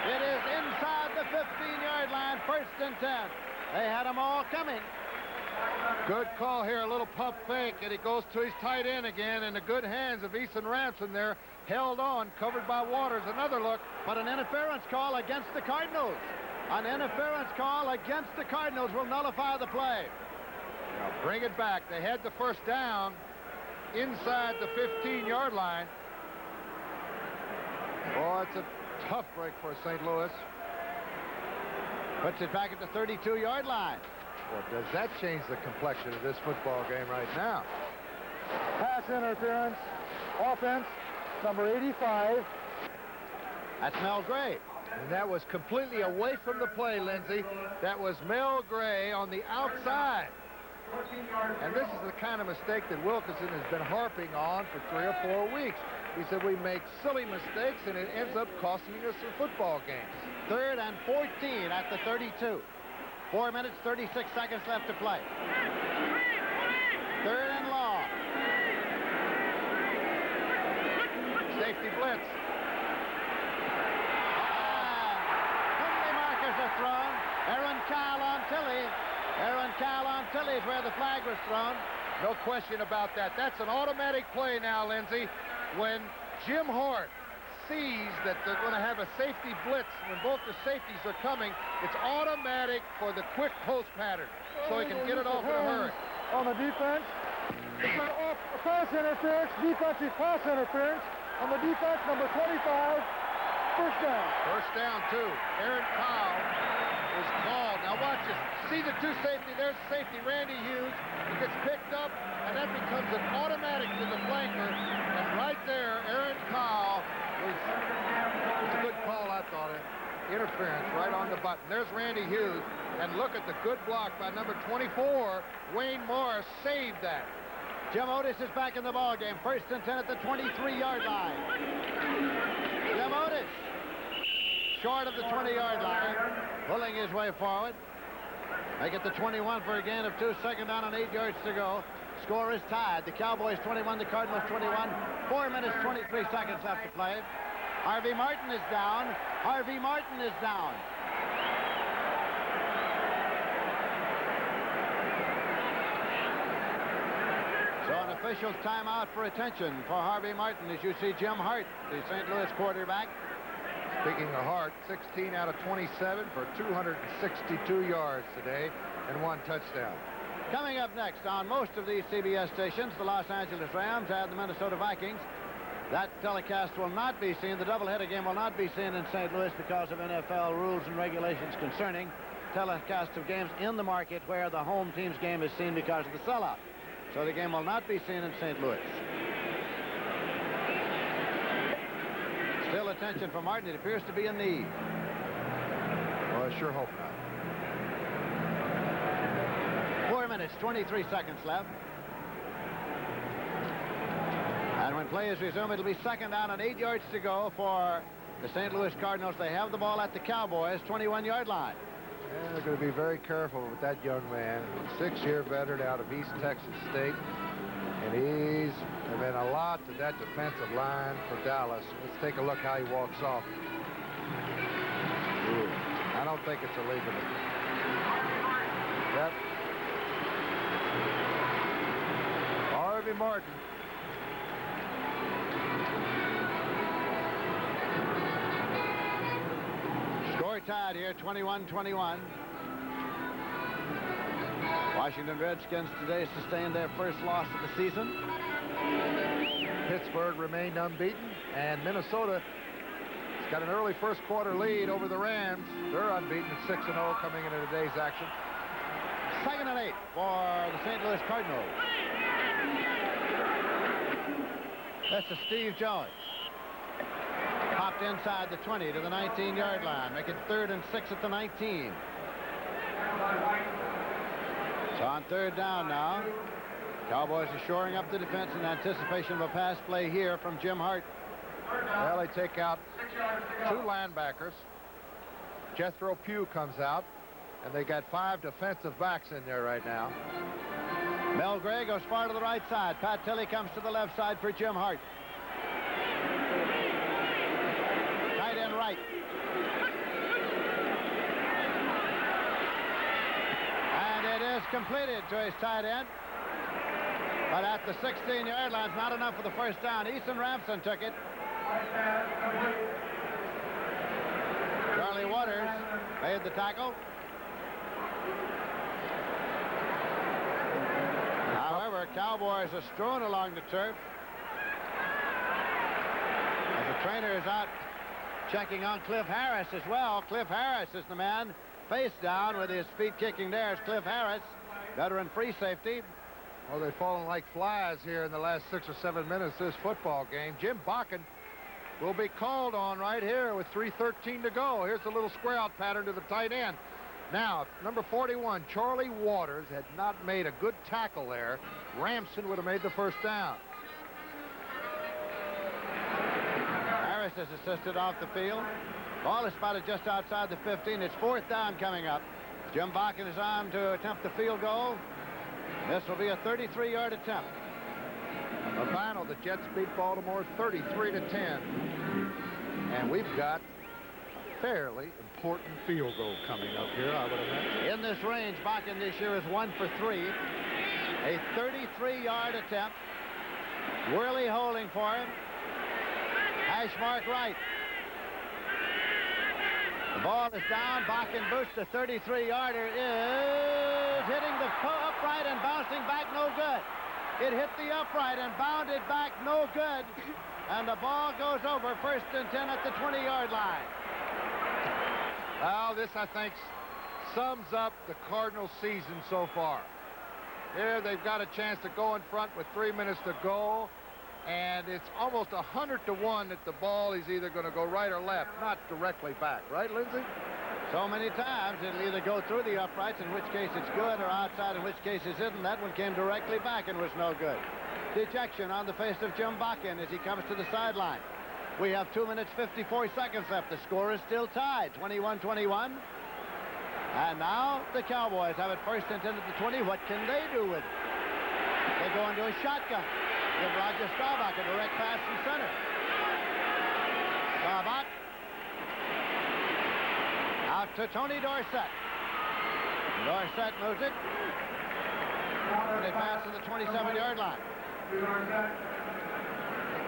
It is inside the 15-yard line, 1st and 10. They had them all coming. Good call here, a little pump fake, and it goes to his tight end again in the good hands of Easton Ramson there. Held on, covered by Waters. Another look. But an interference call against the Cardinals. An interference call against the Cardinals will nullify the play. Now bring it back. They had the 1st down inside the 15-yard line. Oh, it's a tough break for St. Louis. Puts it back at the 32-yard line. Well, does that change the complexion of this football game right now? Pass interference. Offense, number 85. That's Mel Gray. And that was completely away from the play, Lindsey. That was Mel Gray on the outside. And this is the kind of mistake that Wilkinson has been harping on for 3 or 4 weeks. He said we make silly mistakes, and it ends up costing us some football games. 3rd and 14 at the 32. 4 minutes, 36 seconds left to play. 3rd and long. Safety blitz. Penalty markers are thrown. Aaron Kyle on Tilley. Aaron Kyle on Tilley is where the flag was thrown. No question about that. That's an automatic play now, Lindsey. When Jim Hart sees that they're going to have a safety blitz, when both the safeties are coming, it's automatic for the quick post pattern, so he can get it off in a hurry. On the defense. It's an pass interference. Defensive pass interference. On the defense, number 25. 1st down. 1st down, 2. Aaron Kyle is called. Now watch this. See the 2 safety. There's safety, Randy Hughes. He gets picked up, and that becomes an automatic to the flanker. And right there, Aaron Kyle was a good call, I thought. Interference right on the button. There's Randy Hughes. And look at the good block by number 24. Wayne Morris saved that. Jim Otis is back in the ball game. 1st and 10 at the 23-yard line. Jim Otis, short of the 20-yard line, pulling his way forward. Make it the 21 for a gain of 2. 2nd down and 8 yards to go. Score is tied. The Cowboys 21, the Cardinals 21. 4 minutes, 23 seconds left to play. Harvey Martin is down. Harvey Martin is down. So an official's timeout for attention for Harvey Martin as you see Jim Hart, the St. Louis quarterback. Speaking of Hart, 16 out of 27 for 262 yards today and 1 touchdown. Coming up next on most of these CBS stations, the Los Angeles Rams and the Minnesota Vikings. That telecast will not be seen. The doubleheader game will not be seen in St. Louis because of NFL rules and regulations concerning telecast of games in the market where the home team's game is seen because of the sellout. So the game will not be seen in St. Louis. Still attention from Martin. It appears to be a knee. Well, I sure hope not. 4 minutes, 23 seconds left. And when play is resumed, it'll be second down and 8 yards to go for the St. Louis Cardinals. They have the ball at the Cowboys' 21-yard line. And they're going to be very careful with that young man. 6-year veteran out of East Texas State. And he's been a lot to that defensive line for Dallas. Let's take a look how he walks off. Ooh, I don't think it's illegal. Yep. Harvey Martin. Score tied here, 21-21. Washington Redskins today sustained their first loss of the season. Pittsburgh remained unbeaten, and Minnesota has got an early first quarter lead over the Rams. They're unbeaten at 6-0 coming into today's action. 2nd and 8 for the St. Louis Cardinals. That's to Steve Jones. Popped inside the 20 to the 19-yard line. Make it 3rd and 6 at the 19. So on 3rd down now. Cowboys are shoring up the defense in anticipation of a pass play here from Jim Hart. Well, they take out 2 linebackers. Jethro Pugh comes out, and they got 5 defensive backs in there right now. Mel Gray goes far to the right side. Pat Tilley comes to the left side for Jim Hart. Tight end right. And it is completed to his tight end. But at the 16-yard line, it's not enough for the first down. Eason Ramson took it. Charlie Waters made the tackle. However, Cowboys are strewn along the turf. As the trainer is out checking on Cliff Harris as well. Cliff Harris is the man face down with his feet kicking there. It's Cliff Harris, veteran free safety. Oh, they've fallen like flies here in the last 6 or 7 minutes of this football game. Jim Bakken will be called on right here with 3:13 to go. Here's the little square out pattern to the tight end. Now, number 41, Charlie Waters, had not made a good tackle there. Ramson would have made the first down. Harris is assisted off the field. Ball is spotted just outside the 15. It's 4th down coming up. Jim Bakken is on to attempt the field goal. This will be a 33-yard attempt. The final, the Jets beat Baltimore 33-10. And we've got a fairly important field goal coming up here, I would imagine. In this range, Bakken this year is 1 for 3. A 33-yard attempt. Worley holding for him. Hash mark right. The ball is down. Bakken boots. The 33-yarder is hitting the upright and bouncing back, no good. It hit the upright and bounded back, no good. And the ball goes over 1st and 10 at the 20-yard line. Well, this, I think, sums up the Cardinals' season so far. Here, they've got a chance to go in front with 3 minutes to go. And it's almost 100-1 that the ball is either going to go right or left, not directly back. Right, Lindsey? So many times it'll either go through the uprights, in which case it's good, or outside, in which case it isn't. That one came directly back and was no good. Dejection on the face of Jim Bakken as he comes to the sideline. We have 2 minutes, 54 seconds left. The score is still tied, 21-21. And now the Cowboys have it 1st and 10 at the 20. What can they do with it? They go into a shotgun. Give Roger Staubach a direct pass from center. Staubach out to Tony Dorsett. Dorsett moves it. And they pass to the 27-yard line.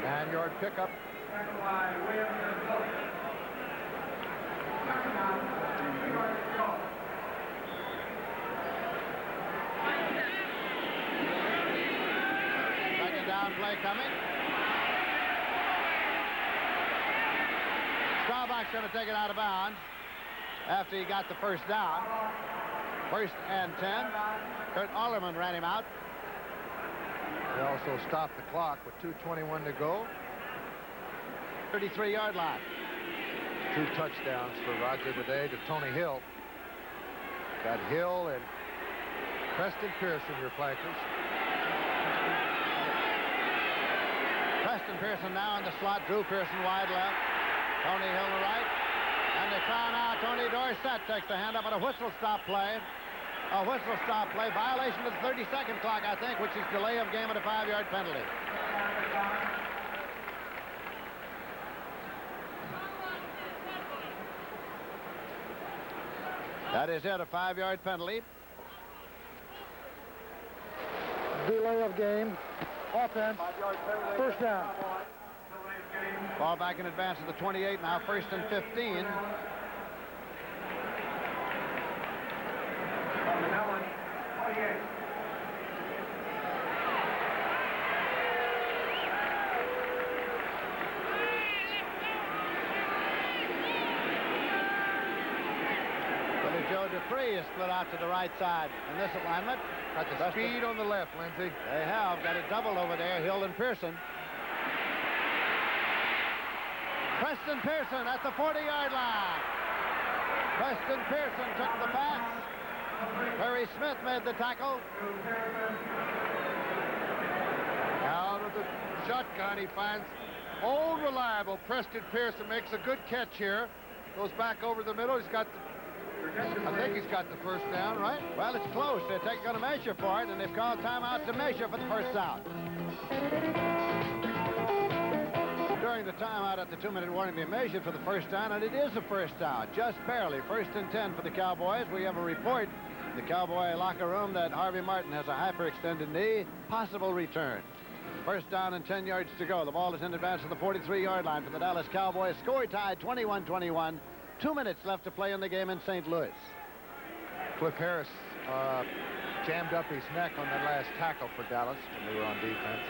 9-yard pickup. Second down play coming. Staubach's going to take it out of bounds after he got the first down. 1st and 10. Kurt Alderman ran him out. They also stopped the clock with 2:21 to go. 33-yard line. 2 touchdowns for Roger today to Tony Hill. Got Hill and Preston Pearson, your flankers. Preston Pearson now in the slot. Drew Pearson wide left. Tony Hill to right. And they try now. Tony Dorsett takes the hand up on a whistle stop play. A whistle stop play. Violation of the 30-second clock, I think, which is delay of game and a 5-yard penalty. That is it, a 5-yard penalty. Delay of game. Offense. 1st down. Ball back in advance of the 28 now. 1st and 15. Billy Joe Dupree is split out to the right side in this alignment. Got the speed on the left, Lindsey. They have got it doubled over there, Hill and Pearson. Preston Pearson at the 40-yard line. Preston Pearson took the pass. Larry Smith made the tackle. Out of the shotgun, he finds old reliable Preston Pearson. Makes a good catch here. Goes back over the middle. He's got I think he's got the 1st down, right? Well, it's close. They're going to measure for it, and they've called timeout to measure for the 1st down. During the timeout at the 2-minute warning, they measured for the 1st down, and it is a 1st down, just barely. 1st and 10 for the Cowboys. We have a report in the Cowboy locker room that Harvey Martin has a hyperextended knee, possible return. 1st down and 10 yards to go. The ball is in advance of the 43-yard line for the Dallas Cowboys. Score tied 21-21. 2 minutes left to play in the game in St. Louis. Cliff Harris jammed up his neck on that last tackle for Dallas when they were on defense.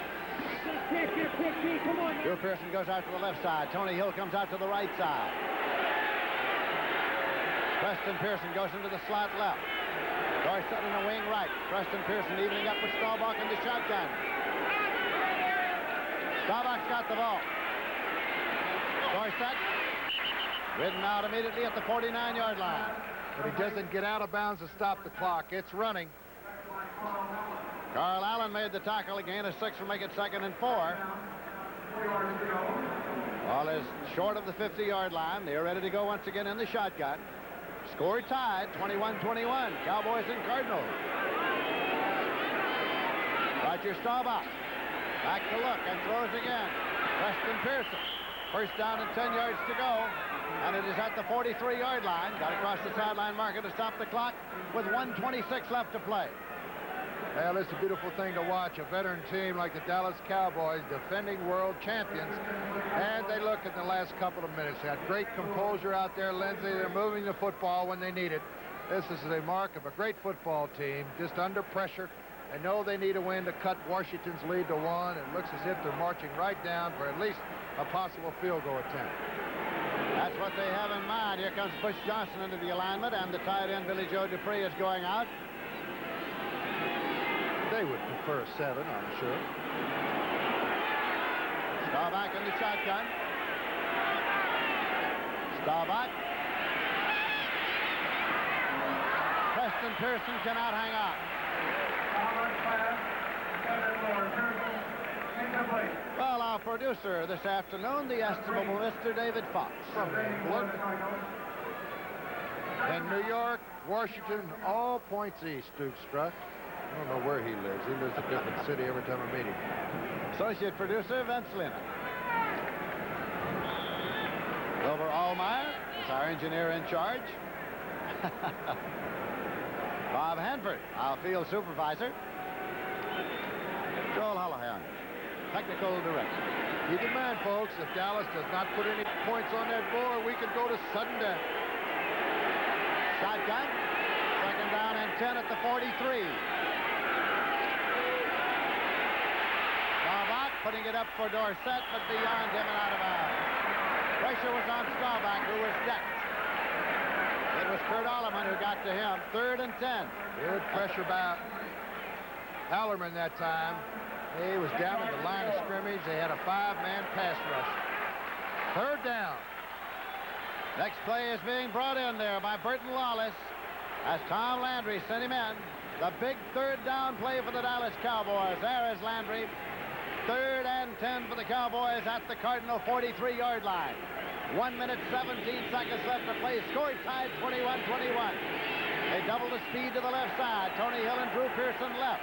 Drew Pearson goes out to the left side. Tony Hill comes out to the right side. Preston Pearson goes into the slot left. Dorsett in the wing right. Preston Pearson evening up with Staubach in the shotgun. Staubach's got the ball. Dorsett ridden out immediately at the 49-yard line. But he doesn't get out of bounds to stop the clock. It's running. Carl Allen made the tackle. Again, a 6 will make it 2nd and 4. Ball is short of the 50-yard line. They're ready to go once again in the shotgun. Score tied, 21-21. Cowboys and Cardinals. Roger Staubach. Back to look and throws again. Preston Pearson. 1st down and 10 yards to go. And it is at the 43-yard line. Got across the sideline marker to stop the clock with 1:26 left to play. Well, it's a beautiful thing to watch. A veteran team like the Dallas Cowboys, defending world champions. And they look at the last couple of minutes. They had great composure out there, Lindsey. They're moving the football when they need it. This is a mark of a great football team, just under pressure. They know they need a win to cut Washington's lead to 1. It looks as if they're marching right down for at least a possible field goal attempt. That's what they have in mind. Here comes Bush Johnson into the alignment, and the tight end Billy Joe Dupree is going out. They would prefer a 7, I'm sure. Staubach in the shotgun. Staubach. Preston Pearson cannot hang on. Well, our producer this afternoon, the estimable Mr. David Fox. From England. In New York, Washington, all points east, Duke Struck. I don't know where he lives. He lives in a different city every time I meet him. Associate producer, Vince Lynn. Wilbur Allmeyer is our engineer in charge. Bob Hanford, our field supervisor. Joel Holohan, technical director. Keep in mind, folks, if Dallas does not put any points on that board, we could go to sudden death. Shotgun. 2nd down and 10 at the 43. Staubach putting it up for Dorsett, but beyond him and out of bounds. Pressure was on Staubach, who was decked. It was Kurt Alleman who got to him. 3rd and 10. Good pressure by Hallerman that time. He was down at the line of scrimmage. They had a 5-man pass rush. 3rd down. Next play is being brought in there by Burton Lawless as Tom Landry sent him in. The big 3rd down play for the Dallas Cowboys. There is Landry. 3rd and 10 for the Cowboys at the Cardinal 43-yard line. 1 minute, 17 seconds left to play. Score tied 21-21. They double the speed to the left side. Tony Hill and Drew Pearson left.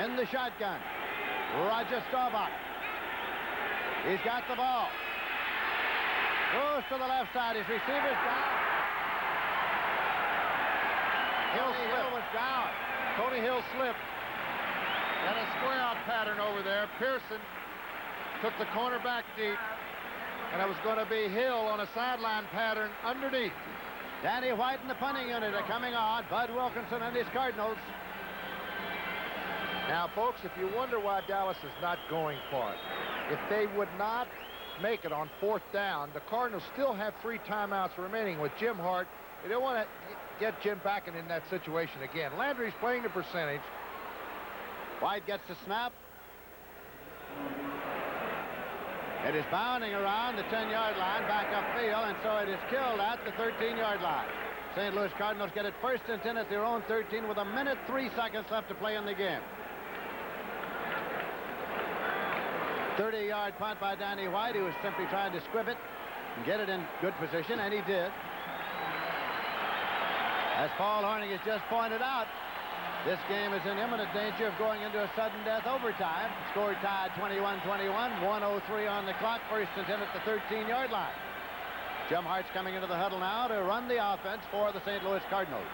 In the shotgun, Roger Staubach. He's got the ball. Goes to the left side. His receiver's down. Hill was down. Tony Hill slipped. Got a square out pattern over there. Pearson took the cornerback deep, and it was going to be Hill on a sideline pattern underneath. Danny White and the punting unit are coming on. Bud Wilkinson and his Cardinals. Now, folks, if you wonder why Dallas is not going for it, if they would not make it on 4th down, the Cardinals still have 3 timeouts remaining with Jim Hart. They don't want to get Jim back in that situation again. Landry's playing the percentage. White gets the snap. It is bounding around the 10-yard line, back upfield, and so it is killed at the 13-yard line. St. Louis Cardinals get it 1st and 10 at their own 13 with 1 minute, 3 seconds left to play in the game. 30-yard punt by Danny White, who was simply trying to squib it and get it in good position, and he did. As Paul Hornung has just pointed out, this game is in imminent danger of going into a sudden death overtime. Score tied 21-21, 1:03 on the clock, 1st and 10 at the 13-yard line. Jim Hart's coming into the huddle now to run the offense for the St. Louis Cardinals.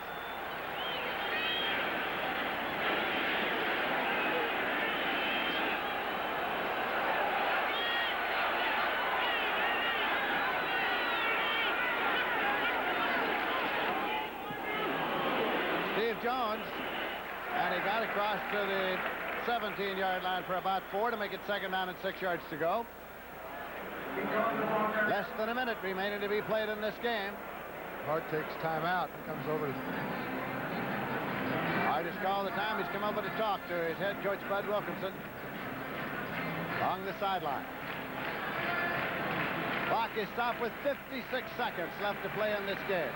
Steve Jones, and he got across to the 17-yard line for about 4 to make it 2nd down and 6 yards to go. Less than a minute remaining to be played in this game. Hart takes timeout and comes over to... Hart has called the time. He's come over to talk to his head coach, Bud Wilkinson, along the sideline. Clock is stopped with 56 seconds left to play in this game.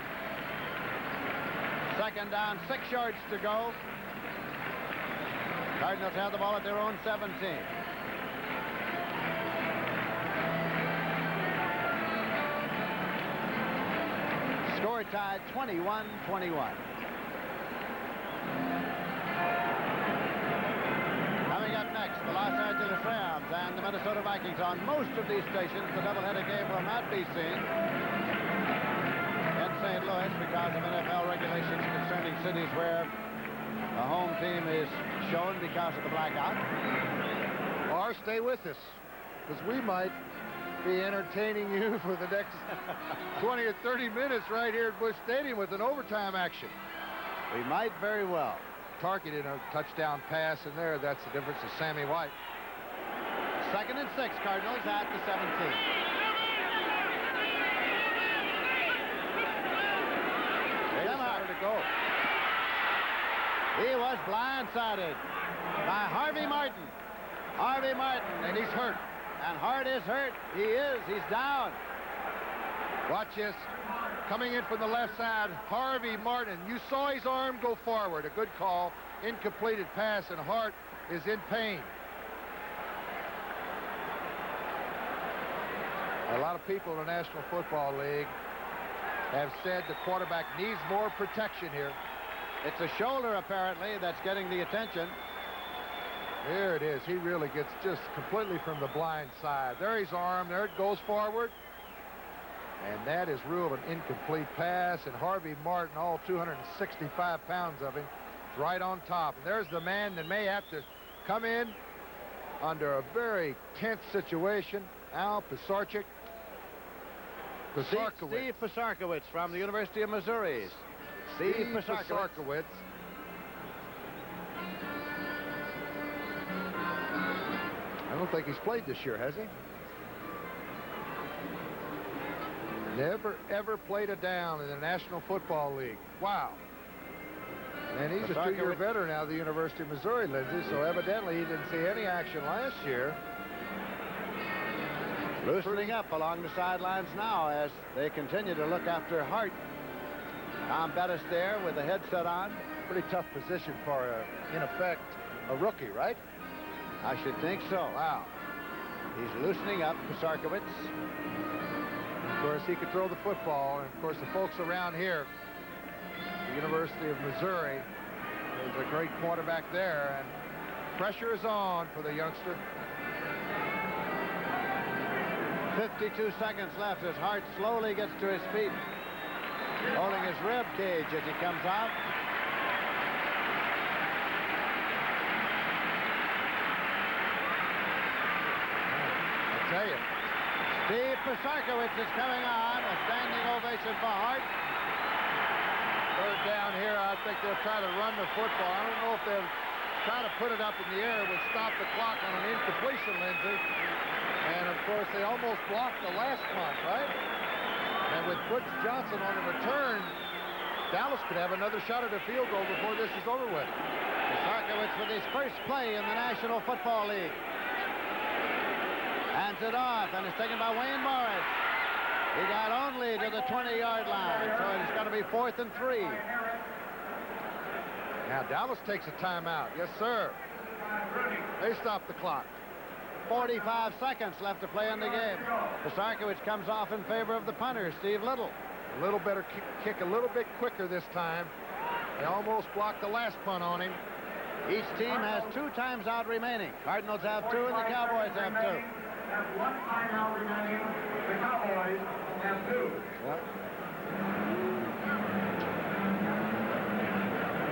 2nd down, 6 yards to go. Cardinals have the ball at their own 17. Score tied 21-21. Coming up next, the Los Angeles Rams and the Minnesota Vikings. On most of these stations, the doubleheader game will not be seen in St. Louis because of NFL regulations concerning cities where the home team is shown because of the blackout. Or stay with us, because we might be entertaining you for the next 20 or 30 minutes right here at Busch Stadium with an overtime action. We might very well. Targeted a touchdown pass in there. That's the difference of Sammy White. 2nd and 6, Cardinals at the 17. They decided to go. He was blindsided by Harvey Martin. Harvey Martin, And he's hurt. and Hart is hurt. He is. He's down. Watch this. Coming in from the left side, Harvey Martin. You saw his arm go forward. A good call. Incompleted pass, and Hart is in pain. A lot of people in the National Football League have said the quarterback needs more protection here. It's a shoulder, apparently, that's getting the attention. There it is. He really gets just completely from the blind side. There his arm. There it goes forward. And that is ruled an incomplete pass. And Harvey Martin, all 265 pounds of him, is right on top. And there's the man that may have to come in under a very tense situation. Al Pisarcik. Steve Pisarkowitz from the University of Missouri. Steve Pisarkowitz. I don't think he's played this year, has he? Never, ever played a down in the National Football League. Wow. And he's a 2-year veteran out of the University of Missouri, Lindsey, so evidently he didn't see any action last year. Loosening up along the sidelines now as they continue to look after Hart. Tom Bettis there with the headset on. Pretty tough position for, in effect, a rookie, right? I should think so. Wow. He's loosening up Pisarkowitz. Of course, he could throw the football, and of course, the folks around here, the University of Missouri, there's a great quarterback there, and pressure is on for the youngster. 52 seconds left as Hart slowly gets to his feet, holding his rib cage as he comes out. I tell you, Steve Pisarkowitz is coming on. A standing ovation for Hart. Third down here. I think they'll try to run the football. I don't know if they'll try to put it up in the air. It would stop the clock on an incompletion, Lindsey. And, of course, they almost blocked the last punt, right? And with Butch Johnson on the return, Dallas could have another shot at a field goal before this is over with. Pisarkowitz with his first play in the National Football League. Hands it off, and it's taken by Wayne Morris. He got only to the 20-yard line, so it's going to be 4th and 3. Now, Dallas takes a timeout. Yes, sir. They stop the clock. 45 seconds left to play in the game. Pisarkowitz comes off in favor of the punter, Steve Little. A little better kick a little bit quicker this time. They almost blocked the last punt on him. Each team has 2 times out remaining. Cardinals have 2 and the Cowboys have 2. One timeout remaining. The Cowboys have 2. Yep.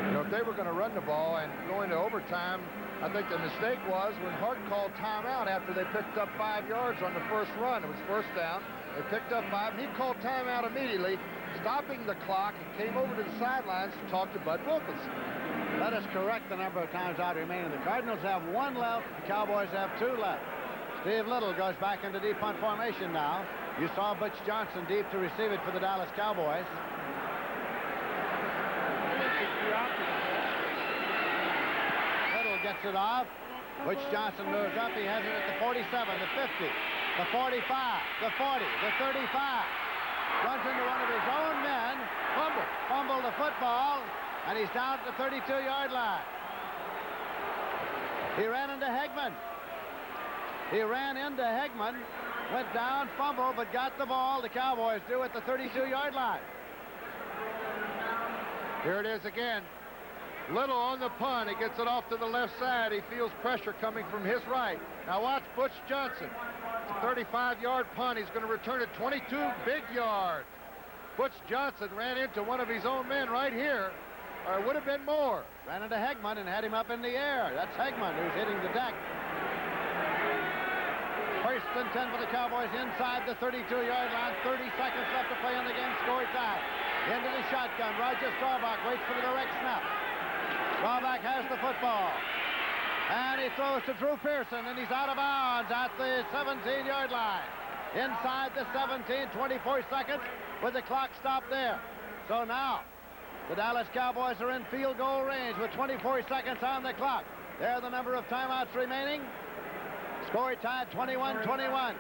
You know, if they were going to run the ball and go into overtime, I think the mistake was when Hart called timeout after they picked up 5 yards on the first run. It was first down. They picked up 5, and he called timeout immediately, stopping the clock, and came over to the sidelines to talk to Bud Wilkinson. Let us correct the number of times out remaining. The Cardinals have 1 left. The Cowboys have 2 left. Steve Little goes back into deep punt formation now. You saw Butch Johnson deep to receive it for the Dallas Cowboys. Little gets it off. Butch Johnson moves up. He has it at the 47, the 50, the 45, the 40, the 35. Runs into one of his own men. Fumbled the football, and he's down at the 32-yard line. He ran into Hegman. Went down, fumbled, but got the ball. The Cowboys do at the 32-yard line. Here it is again. Little on the punt. He gets it off to the left side. He feels pressure coming from his right. Now watch Butch Johnson. It's a 35-yard punt. He's going to return it 22 big yards. Butch Johnson ran into one of his own men right here. Or it would have been more. Ran into Hegman and had him up in the air. That's Hegman who's hitting the deck. 1st and 10 for the Cowboys inside the 32-yard line. 30 seconds left to play in the game. Score time. Into the shotgun. Roger Staubach waits for the direct snap. Staubach has the football. And he throws to Drew Pearson, and he's out of bounds at the 17-yard line. Inside the 17, 24 seconds with the clock stopped there. So now the Dallas Cowboys are in field goal range with 24 seconds on the clock. There are the number of timeouts remaining. Score tied 21-21.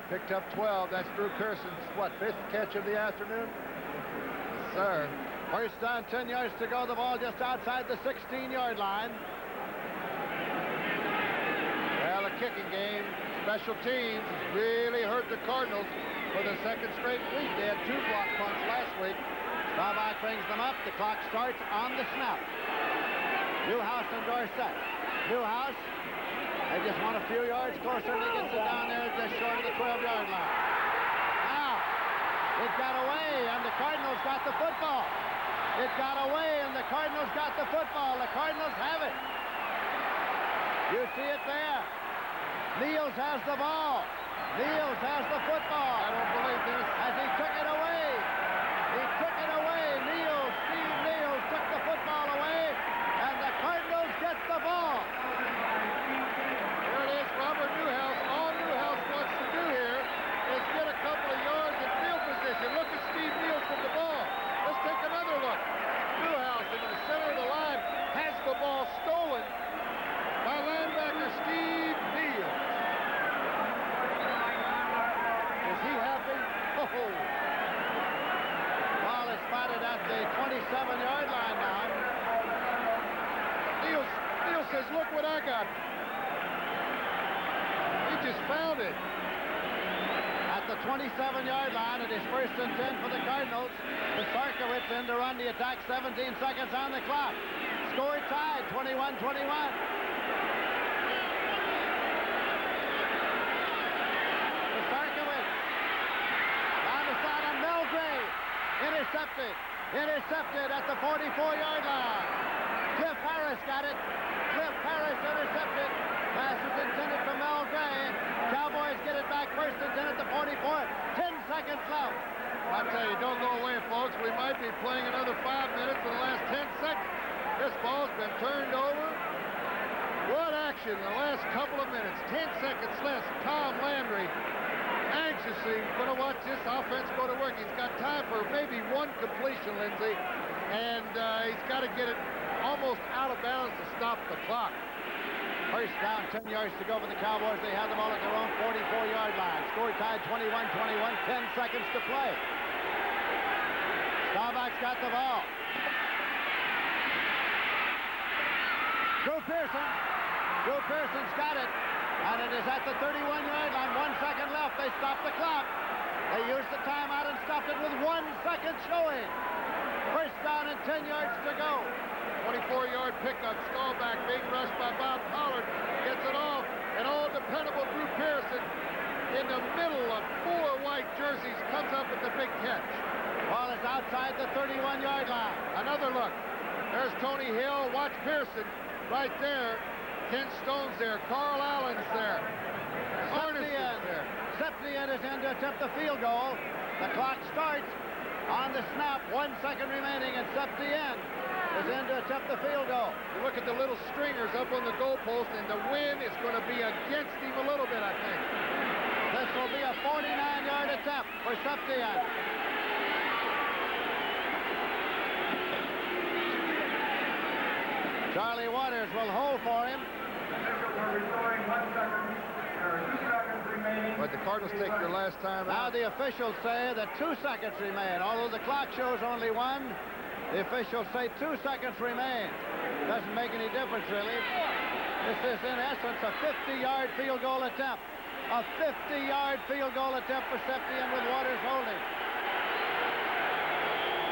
Picked up 12. That's Drew Pearson's, what, 5th catch of the afternoon? Yes, sir. First down, 10 yards to go. The ball just outside the 16-yard line. Well, a kicking game. Special teams really hurt the Cardinals for the 2nd straight week. They had 2 block punts last week. Staubach brings them up. The clock starts on the snap. Newhouse and Dorsett. Newhouse. They just want a few yards closer, and he gets it down there just short of the 12-yard line. Now, it got away, and the Cardinals got the football. It got away, and the Cardinals got the football. The Cardinals have it. You see it there. Niels has the ball. Niels has the football. I don't believe this. As he took it away. He took it away. Niels, Steve Niels took the football away, and the Cardinals get the ball. Here it is, Robert Newhouse. All Newhouse wants to do here is get a couple of yards in field position. 27-yard line now. Neal says, look what I got. He just found it. At the 27-yard line, it is 1st and 10 for the Cardinals. Sarkowitz in to run the attack, 17 seconds on the clock. Score tied, 21-21. Sarkowitz. Down the side on Melgrave. Intercepted at the 44-yard line. Cliff Harris got it. Cliff Harris intercepted. Pass is intended for Mel Gray. Cowboys get it back 1st and 10 at the 44. 10 seconds left. I tell you, don't go away, folks. We might be playing another 5 minutes in the last 10 seconds. This ball's been turned over. What action in the last couple of minutes. 10 seconds less. Tom Landry anxiously going to watch this offense go to work. He's got time for maybe one completion, Lindsey. And he's got to get it almost out of bounds to stop the clock. First down, 10 yards to go for the Cowboys. They have the ball at their own 44-yard line. Score tied 21-21, 10 seconds to play. Staubach's got the ball. Drew Pearson's got it. And it is at the 31-yard line. 1 second left. They stop the clock. They used the timeout and stopped it with 1 second showing. First down and 10 yards to go. 24-yard pickup. Staubach being rushed by Bob Pollard. Gets it off. And all dependable Drew Pearson in the middle of 4 white jerseys comes up with the big catch. Ball is outside the 31-yard line. Another look. There's Tony Hill. Watch Pearson right there. Ken Stone's there. Carl Allen's there. Septien is in to attempt the field goal. The clock starts on the snap. 1 second remaining, and Septien is in to attempt the field goal. You look at the little stringers up on the goalpost, and the wind is going to be against him a little bit, I think. This will be a 49-yard attempt for Septien. Charlie Waters will hold for him. But the Cardinals take their last time Now out. the officials say that 2 seconds remain. Although the clock shows only 1, the officials say 2 seconds remain. Doesn't make any difference, really. This is, in essence, a 50-yard field goal attempt. A 50-yard field goal attempt for Septien with Waters holding.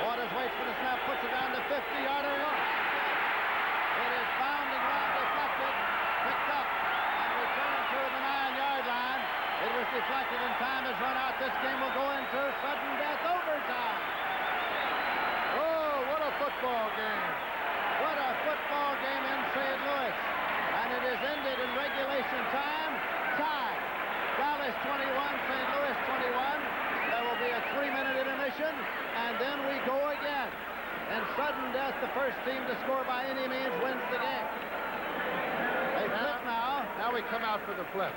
Waters waits for the snap, puts it on the 50-yarder line. It is bounding around, deflected, picked up, and returned to the 9-yard line. It was deflected and time has run out. This game will go into sudden death overtime. Oh, what a football game. What a football game in St. Louis. And it is ended in regulation time. Tied. Dallas 21, St. Louis 21. There will be a 3-minute intermission, and then we go again. In sudden death, the first team to score by any means wins the game. They flip now. Now we come out for the flip.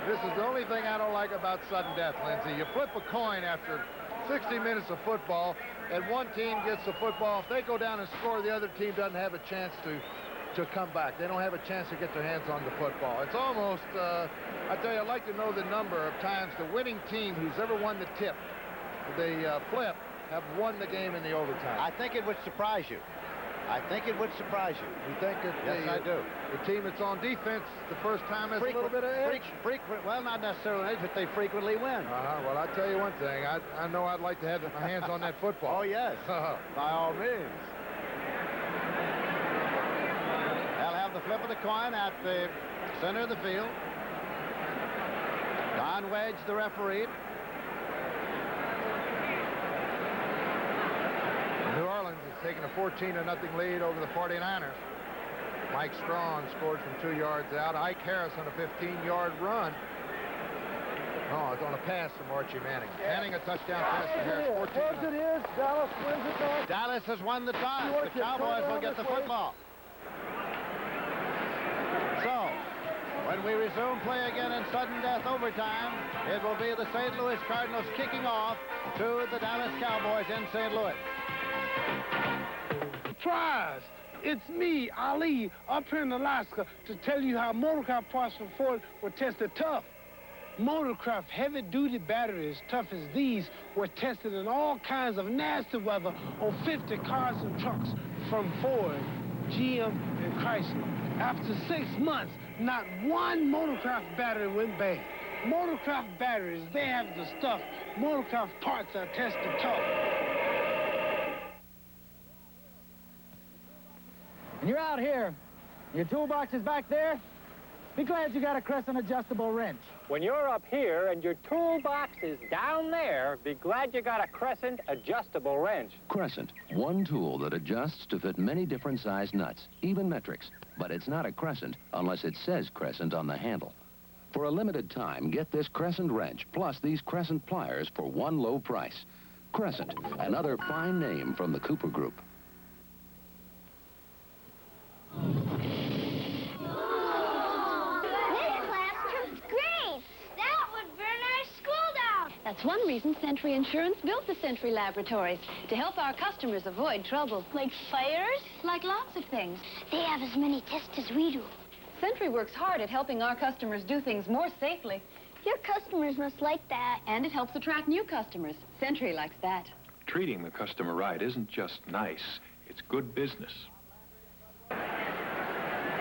This is the only thing I don't like about sudden death, Lindsey. You flip a coin after 60 minutes of football, and one team gets the football. If they go down and score, the other team doesn't have a chance to come back. They don't have a chance to get their hands on the football. It's almost, I tell you, I'd like to know the number of times the winning team who's ever won the tip, the flip, have won the game in the overtime. I think it would surprise you. I think it would surprise you. You think that Yes, I do. The team that's on defense the first time has a little bit of edge? Well, not necessarily edge, but they frequently win. Well, I'll tell you one thing. I know I'd like to have my hands on that football. Oh, yes. By all means. They'll have the flip of the coin at the center of the field. Don Wedge, the referee. New Orleans is taking a 14-0 lead over the 49ers. Mike Strachan scored from 2 yards out. Ike Harris on a 15-yard run. Oh, it's on a pass from Archie Manning. Manning a touchdown pass to Harris. 14-0. It is. Dallas wins it now. Dallas has won the toss. The Cowboys will get the football. So, when we resume play again in sudden death overtime, it will be the St. Louis Cardinals kicking off to the Dallas Cowboys in St. Louis. Surprise! It's me, Ali, up here in Alaska to tell you how motor car parts for Ford were tested tough. Motorcraft heavy-duty batteries tough as these were tested in all kinds of nasty weather on 50 cars and trucks from Ford, GM, and Chrysler. After 6 months, not one Motorcraft battery went bad. Motorcraft batteries, they have the stuff. Motorcraft parts are tested tough. And you're out here. Your toolbox is back there. Be glad you got a Crescent adjustable wrench. When you're up here and your toolbox is down there, be glad you got a Crescent adjustable wrench. Crescent, one tool that adjusts to fit many different size nuts, even metrics. But it's not a Crescent unless it says Crescent on the handle. For a limited time, get this Crescent wrench plus these Crescent pliers for one low price. Crescent, another fine name from the Cooper Group. That's one reason Century Insurance built the Century Laboratories, to help our customers avoid trouble. Like fires? Like lots of things. They have as many tests as we do. Century works hard at helping our customers do things more safely. Your customers must like that. And it helps attract new customers. Century likes that. Treating the customer right isn't just nice, it's good business.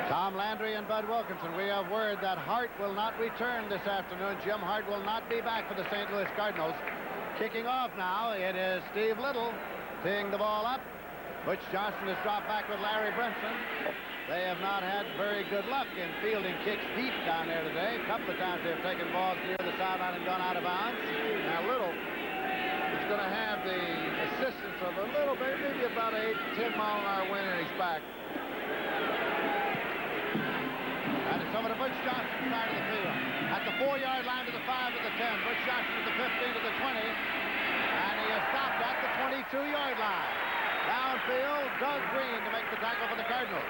Tom Landry and Bud Wilkinson, we have word that Hart will not return this afternoon. Jim Hart will not be back for the St. Louis Cardinals. Kicking off now, it is Steve Little teeing the ball up. Butch Johnson has dropped back with Larry Brinson. They have not had very good luck in fielding kicks deep down there today. A couple of times they've taken balls near the sideline and gone out of bounds. Now Little is going to have the assistance of a little bit, maybe about 8 to 10 mile an hour wind in his back. And it's over to Butch Johnson, side of the field. At the 4-yard line to the 5 to the 10. Butch Johnson to the 15 to the 20. And he is stopped at the 22-yard line. Downfield, Doug Green to make the tackle for the Cardinals.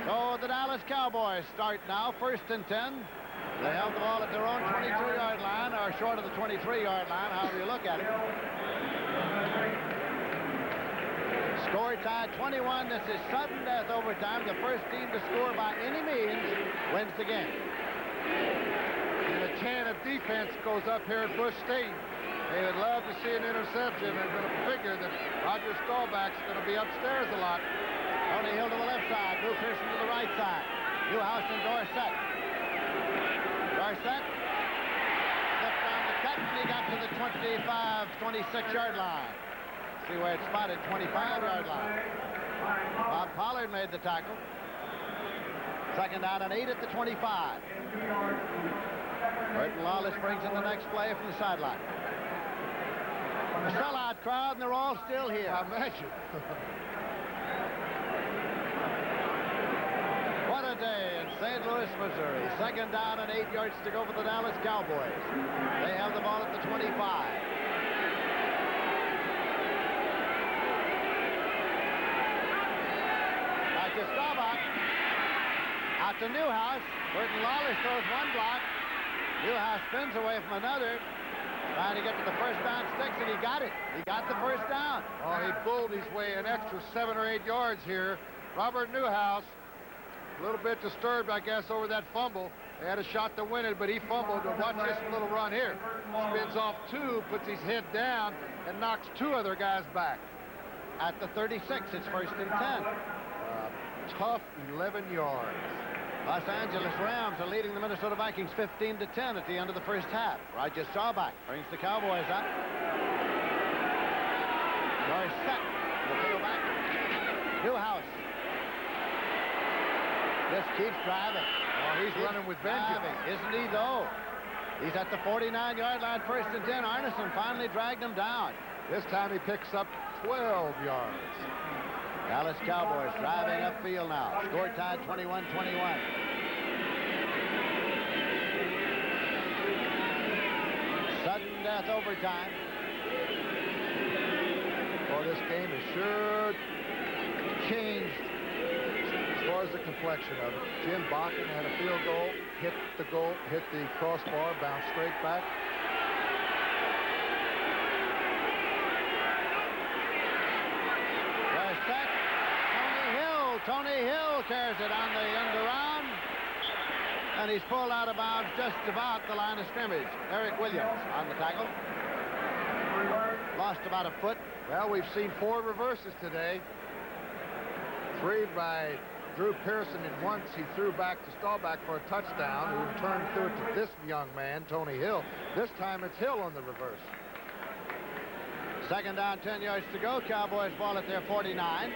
So the Dallas Cowboys start now, 1st and 10. They held the ball at their own 22-yard line, or short of the 23-yard line, however you look at it. Score tied 21. This is sudden death overtime. The first team to score by any means wins the game. And the chant of defense goes up here at Busch Stadium. They would love to see an interception. They're going to figure that Roger Staubach's going to be upstairs a lot. Tony Hill to the left side. Drew Pearson to the right side. Newhouse and Dorsett. Dorsett slipped down the cut, and he got to the 25, 26-yard line. See where it's spotted, 25-yard line. Bob Pollard made the tackle. 2nd down and 8 at the 25. Burton Lawless brings in the next play from the sideline. A sellout crowd, and they're all still here. I imagine. What a day in St. Louis, Missouri. 2nd down and 8 yards to go for the Dallas Cowboys. They have the ball at the 25. To Staubach. Out to Newhouse. Burton Lawless throws one block. Newhouse spins away from another. Trying to get to the first down sticks, and he got it. He got the first down. Oh, he bulled his way an extra 7 or 8 yards here. Robert Newhouse, a little bit disturbed, I guess, over that fumble. They had a shot to win it, but he fumbled. But watch this little run here. Spins off 2, puts his head down, and knocks 2 other guys back. At the 36, it's 1st and 10. Tough 11 yards. Los Angeles Rams are leading the Minnesota Vikings 15 to 10 at the end of the first half. Roger Staubach brings the Cowboys up. Dorsett will field back. Newhouse just keeps driving. Oh, he's running with vengeance. Isn't he, though? He's at the 49-yard line, 1st and 10. Arneson finally dragged him down. This time he picks up 12 yards. Dallas Cowboys driving upfield now. Score tied 21-21. Sudden death overtime. Well, this game has sure changed as far as the complexion of it. Jim Bakken had a field goal, hit the crossbar, bounced straight back. Tony Hill carries it on the end around. and he's pulled out of bounds just about the line of scrimmage. Eric Williams on the tackle. Lost about a foot. Well, we've seen 4 reverses today. 3 by Drew Pearson, and once he threw back to Staubach for a touchdown, who in turn threw it to this young man, Tony Hill. This time it's Hill on the reverse. Second down, 10 yards to go. Cowboys ball at their 49.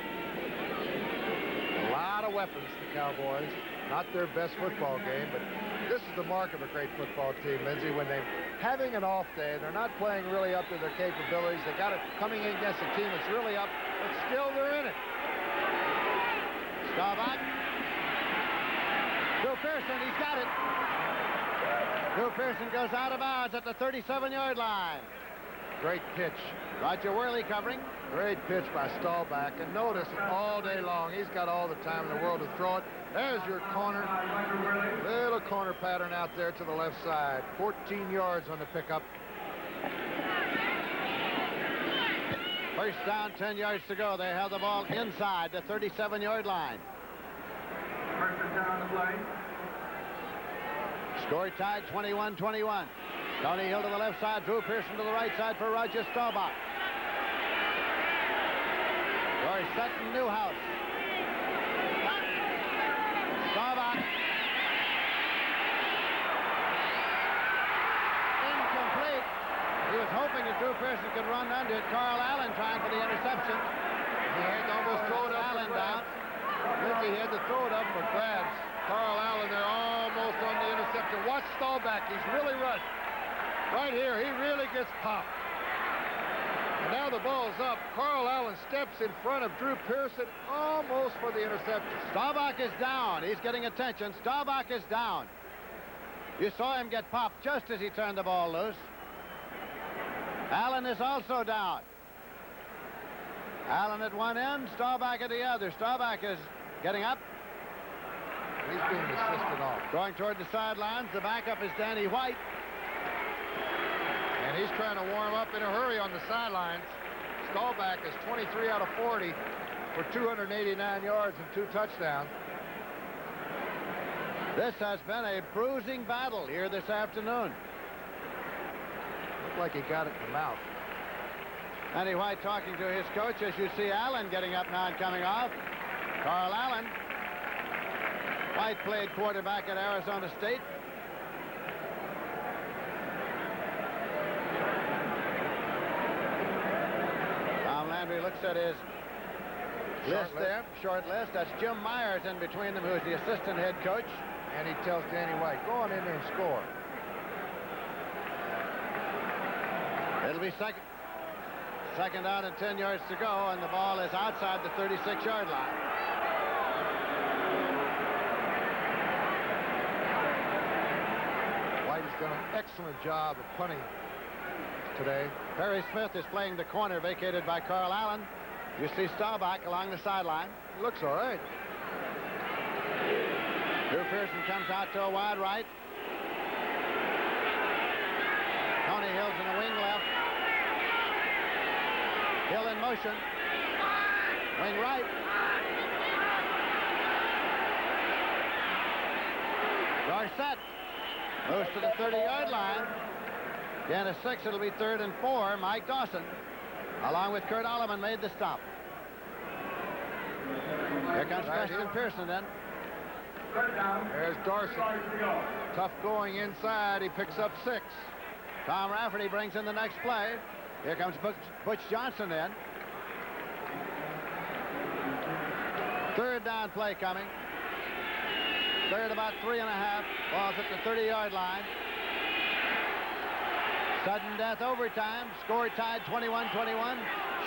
A lot of weapons, the Cowboys. Not their best football game, but this is the mark of a great football team, Lindsey, when they're having an off day. They're not playing really up to their capabilities. They got it coming in against a team that's really up, but still they're in it. Staubach. Drew Pearson, he's got it. Drew Pearson goes out of bounds at the 37-yard line. Great pitch. Roger Worley covering. Great pitch by Staubach. And notice all day long, he's got all the time in the world to throw it. There's your corner. Little corner pattern out there to the left side. 14 yards on the pickup. First down, 10 yards to go. They have the ball inside the 37-yard line. First down the play. Score tied 21-21. Tony Hill to the left side, Drew Pearson to the right side for Roger Staubach. Dorsett and Newhouse. Staubach. Incomplete. He was hoping that Drew Pearson could run under it. Carl Allen trying for the interception. He had to almost throw it up Allen down. Lindsey had to throw it up for grabs. Carl Allen there almost on the interception. Watch Staubach. He's really rushed. Right here, he really gets popped. And now the ball's up. Carl Allen steps in front of Drew Pearson almost for the interception. Staubach is down. He's getting attention. Staubach is down. You saw him get popped just as he turned the ball loose. Allen is also down. Allen at one end, Staubach at the other. Staubach is getting up. He's being assisted off. Going toward the sidelines. The backup is Danny White. And he's trying to warm up in a hurry on the sidelines. Staubach is 23 out of 40 for 289 yards and 2 touchdowns. This has been a bruising battle here this afternoon. Looked like he got it in the mouth. Danny White talking to his coach as you see Allen getting up now and coming off. Carl Allen. White played quarterback at Arizona State. Landry looks at his list there, short list. That's Jim Myers in between them, who's the assistant head coach. And he tells Danny White, go on in there and score. It'll be second down and 10 yards to go, and the ball is outside the 36-yard line. White has done an excellent job of punting today. Perry Smith is playing the corner vacated by Carl Allen. You see Staubach along the sideline. He looks all right. Drew Pearson comes out to a wide right. Tony Hill's in the wing left. Hill in motion. Wing right. Dorsett moves to the 30-yard line. Again, a 6, it'll be 3rd and 4. Mike Dawson, along with Kurt Alleman, made the stop. Here comes Preston Pearson then. There's Dawson. Tough going inside. He picks up 6. Tom Rafferty brings in the next play. Here comes Butch Johnson then. 3rd down play coming. 3rd about 3.5. Ball's at the 30-yard line. Sudden death overtime. Score tied 21-21.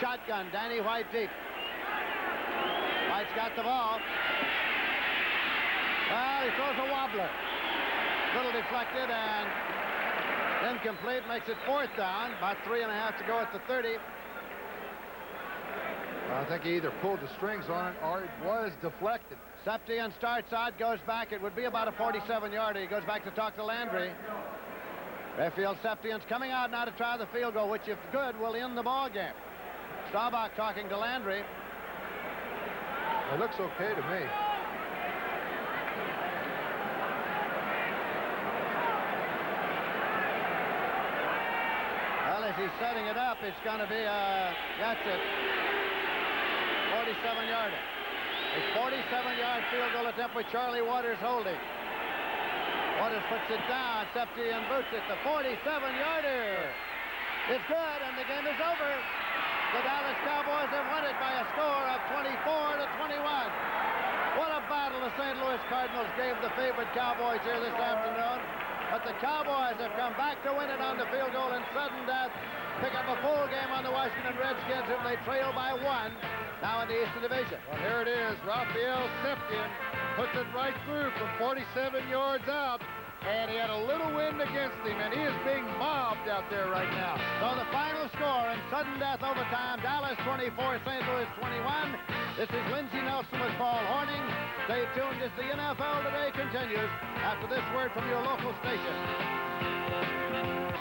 Shotgun, Danny White deep. White's got the ball. Well, he throws a wobbler. Little deflected and incomplete. Makes it 4th down. About 3.5 to go at the 30. Well, I think he either pulled the strings on it or it was deflected. Septian starts out, goes back. It would be about a 47-yarder. He goes back to talk to Landry. Redfield Septian's coming out now to try the field goal, which, if good, will end the ball game. Staubach talking to Landry. It looks okay to me. he's setting it up. It's going to be that's it. 47-yarder. A 47-yard field goal attempt with Charlie Waters holding. Waters puts it down. Septian boots it. The 47-yarder. It's good, and the game is over. The Dallas Cowboys have won it by a score of 24-21. What a battle the St. Louis Cardinals gave the favorite Cowboys here this afternoon. But the Cowboys have come back to win it on the field goal in sudden death. Pick up a full game on the Washington Redskins, whom they trail by 1 now in the Eastern Division. Well, here it is. Raphael Septian puts it right through from 47 yards out. And he had a little wind against him, and he is being mobbed out there right now. So the final score in sudden death overtime, Dallas 24, St. Louis 21. This is Lindsey Nelson with Paul Horning. Stay tuned as the NFL Today continues after this word from your local station.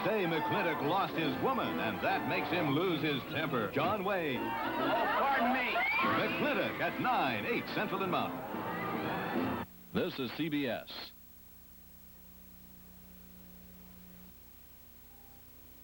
Say McClintock lost his woman, and that makes him lose his temper. John Wayne. Oh, pardon me. McClintock at 9, 8 Central and Mountain. This is CBS.